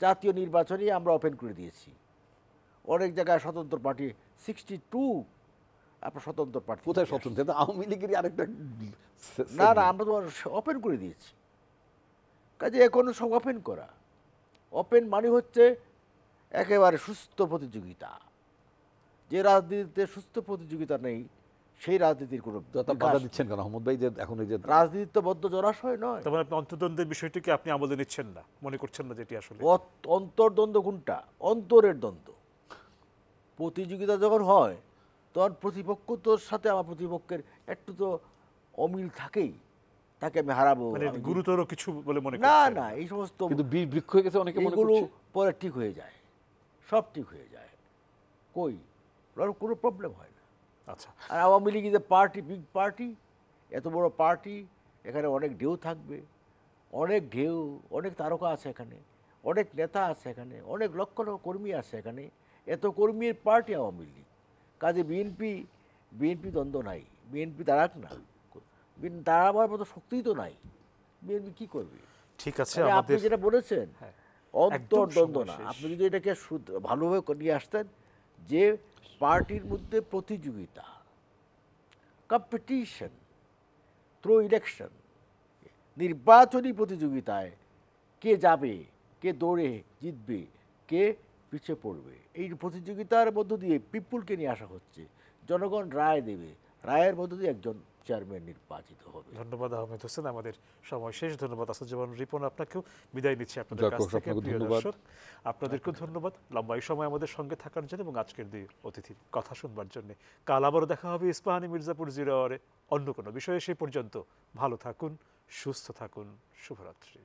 জাতীয় নির্বাচনে আমরা ওপেন করে দিয়েছি, অনেক জায়গায় স্বতন্ত্র পার্টি 62 আপনার স্বতন্ত্র পার্টি। কোথায় স্বতন্ত্র? আওয়ামী লীগেরই আরেকটা না আমরা তো ওপেন করে দিয়েছি, কাজে এখন সব ওপেন করা। ওপেন মানে হচ্ছে একেবারে সুস্থ প্রতিযোগিতা, যে রাজনীতিতে সুস্থ প্রতিযোগিতা নেই সেই রাজনীতির কোনো তো তা বাধা দিচ্ছেন কেন আহমদ ভাই, যে এখন এই যে রাজনীতি তো বদ্ধ জলাশয় নয়। তার মানে আপনি অন্তর্দ্বন্দ্বের বিষয়টিকে আপনি আমলে নিচ্ছেন না, মনে করছেন না যেটি আসলে অন্তর্দ্বন্দ্ব কোনটা? অন্তরের দ্বন্দ্ব। প্রতিযোগিতা যখন হয় তখন প্রতিপক্ষ তোর সাথে আমার প্রতিপক্ষের একটু তো অমিল থাকেই, তাকে আমি হারাবো মানে গুরুতর কিছু বলে মনে না করছেন না, এই সমস্ত কিন্তু বৃক্ষ হয়ে গেছে অনেকে মনে এগুলো করছে। পরে ঠিক হয়ে যায়, সব ঠিক হয়ে যায়, কই ওর কোনো প্রবলেম হয় না। আচ্ছা, আর Awami League is a party, big party, এত বড় পার্টি, এখানে অনেক ঢেউ থাকবে, অনেক ঢেউ, অনেক তারকা আছে এখানে, অনেক নেতা আছে এখানে, অনেক লক্ষ লক্ষ কর্মী আছে এখানে, এত কর্মীর পার্টি আওয়ামী লীগ। কাজে বিএনপি দ্বন্দ্ব নাই, বিএনপি দাঁড়াক না, দাঁড়াবার মতো শক্তিই তো নাই, বিএনপি কি করবে? ঠিক আছে। তাহলে আপনি আমাদের যেটা বলেছেন হ্যাঁ, অন্তর্দ্বন্দ্ব একদম না, সময় শেষ। আপনি যদি এটাকে ভালোভাবে নিয়ে আসতেন যে পার্টির মধ্যে প্রতিযোগিতা, কম্পিটিশন থ্রু ইলেকশন, নির্বাচনী প্রতিযোগিতায় কে যাবে, কে দৌড়ে জিতবে, কে পিছিয়ে পড়বে, এই প্রতিযোগিতার মধ্য দিয়ে পিপুলকে নিয়ে আসা হচ্ছে, জনগণ রায় দেবে, রায়ের মধ্য দিয়ে একজন চেয়ারম্যান নির্বাচিত হবে। ধন্যবাদ আহমেদ হোসেন, আমাদের সময় শেষ। ধন্যবাদ আসাদুজ্জামান রিপন, আপনাকেও বিদায় নিচ্ছি আপনাদের যাক, কাছ থেকে। আপনাকেও প্রিয় ধন্যবাদ। দর্শক, আপনাদেরকেও ধন্যবাদ লম্বা এই সময় আমাদের সঙ্গে থাকার জন্য এবং আজকের দুই অতিথির কথা শুনবার জন্য। কাল আবারও দেখা হবে ইস্পাহানি মির্জাপুর 0 আওয়ারে অন্য কোনো বিষয়ে। সেই পর্যন্ত ভালো থাকুন, সুস্থ থাকুন, শুভরাত্রি।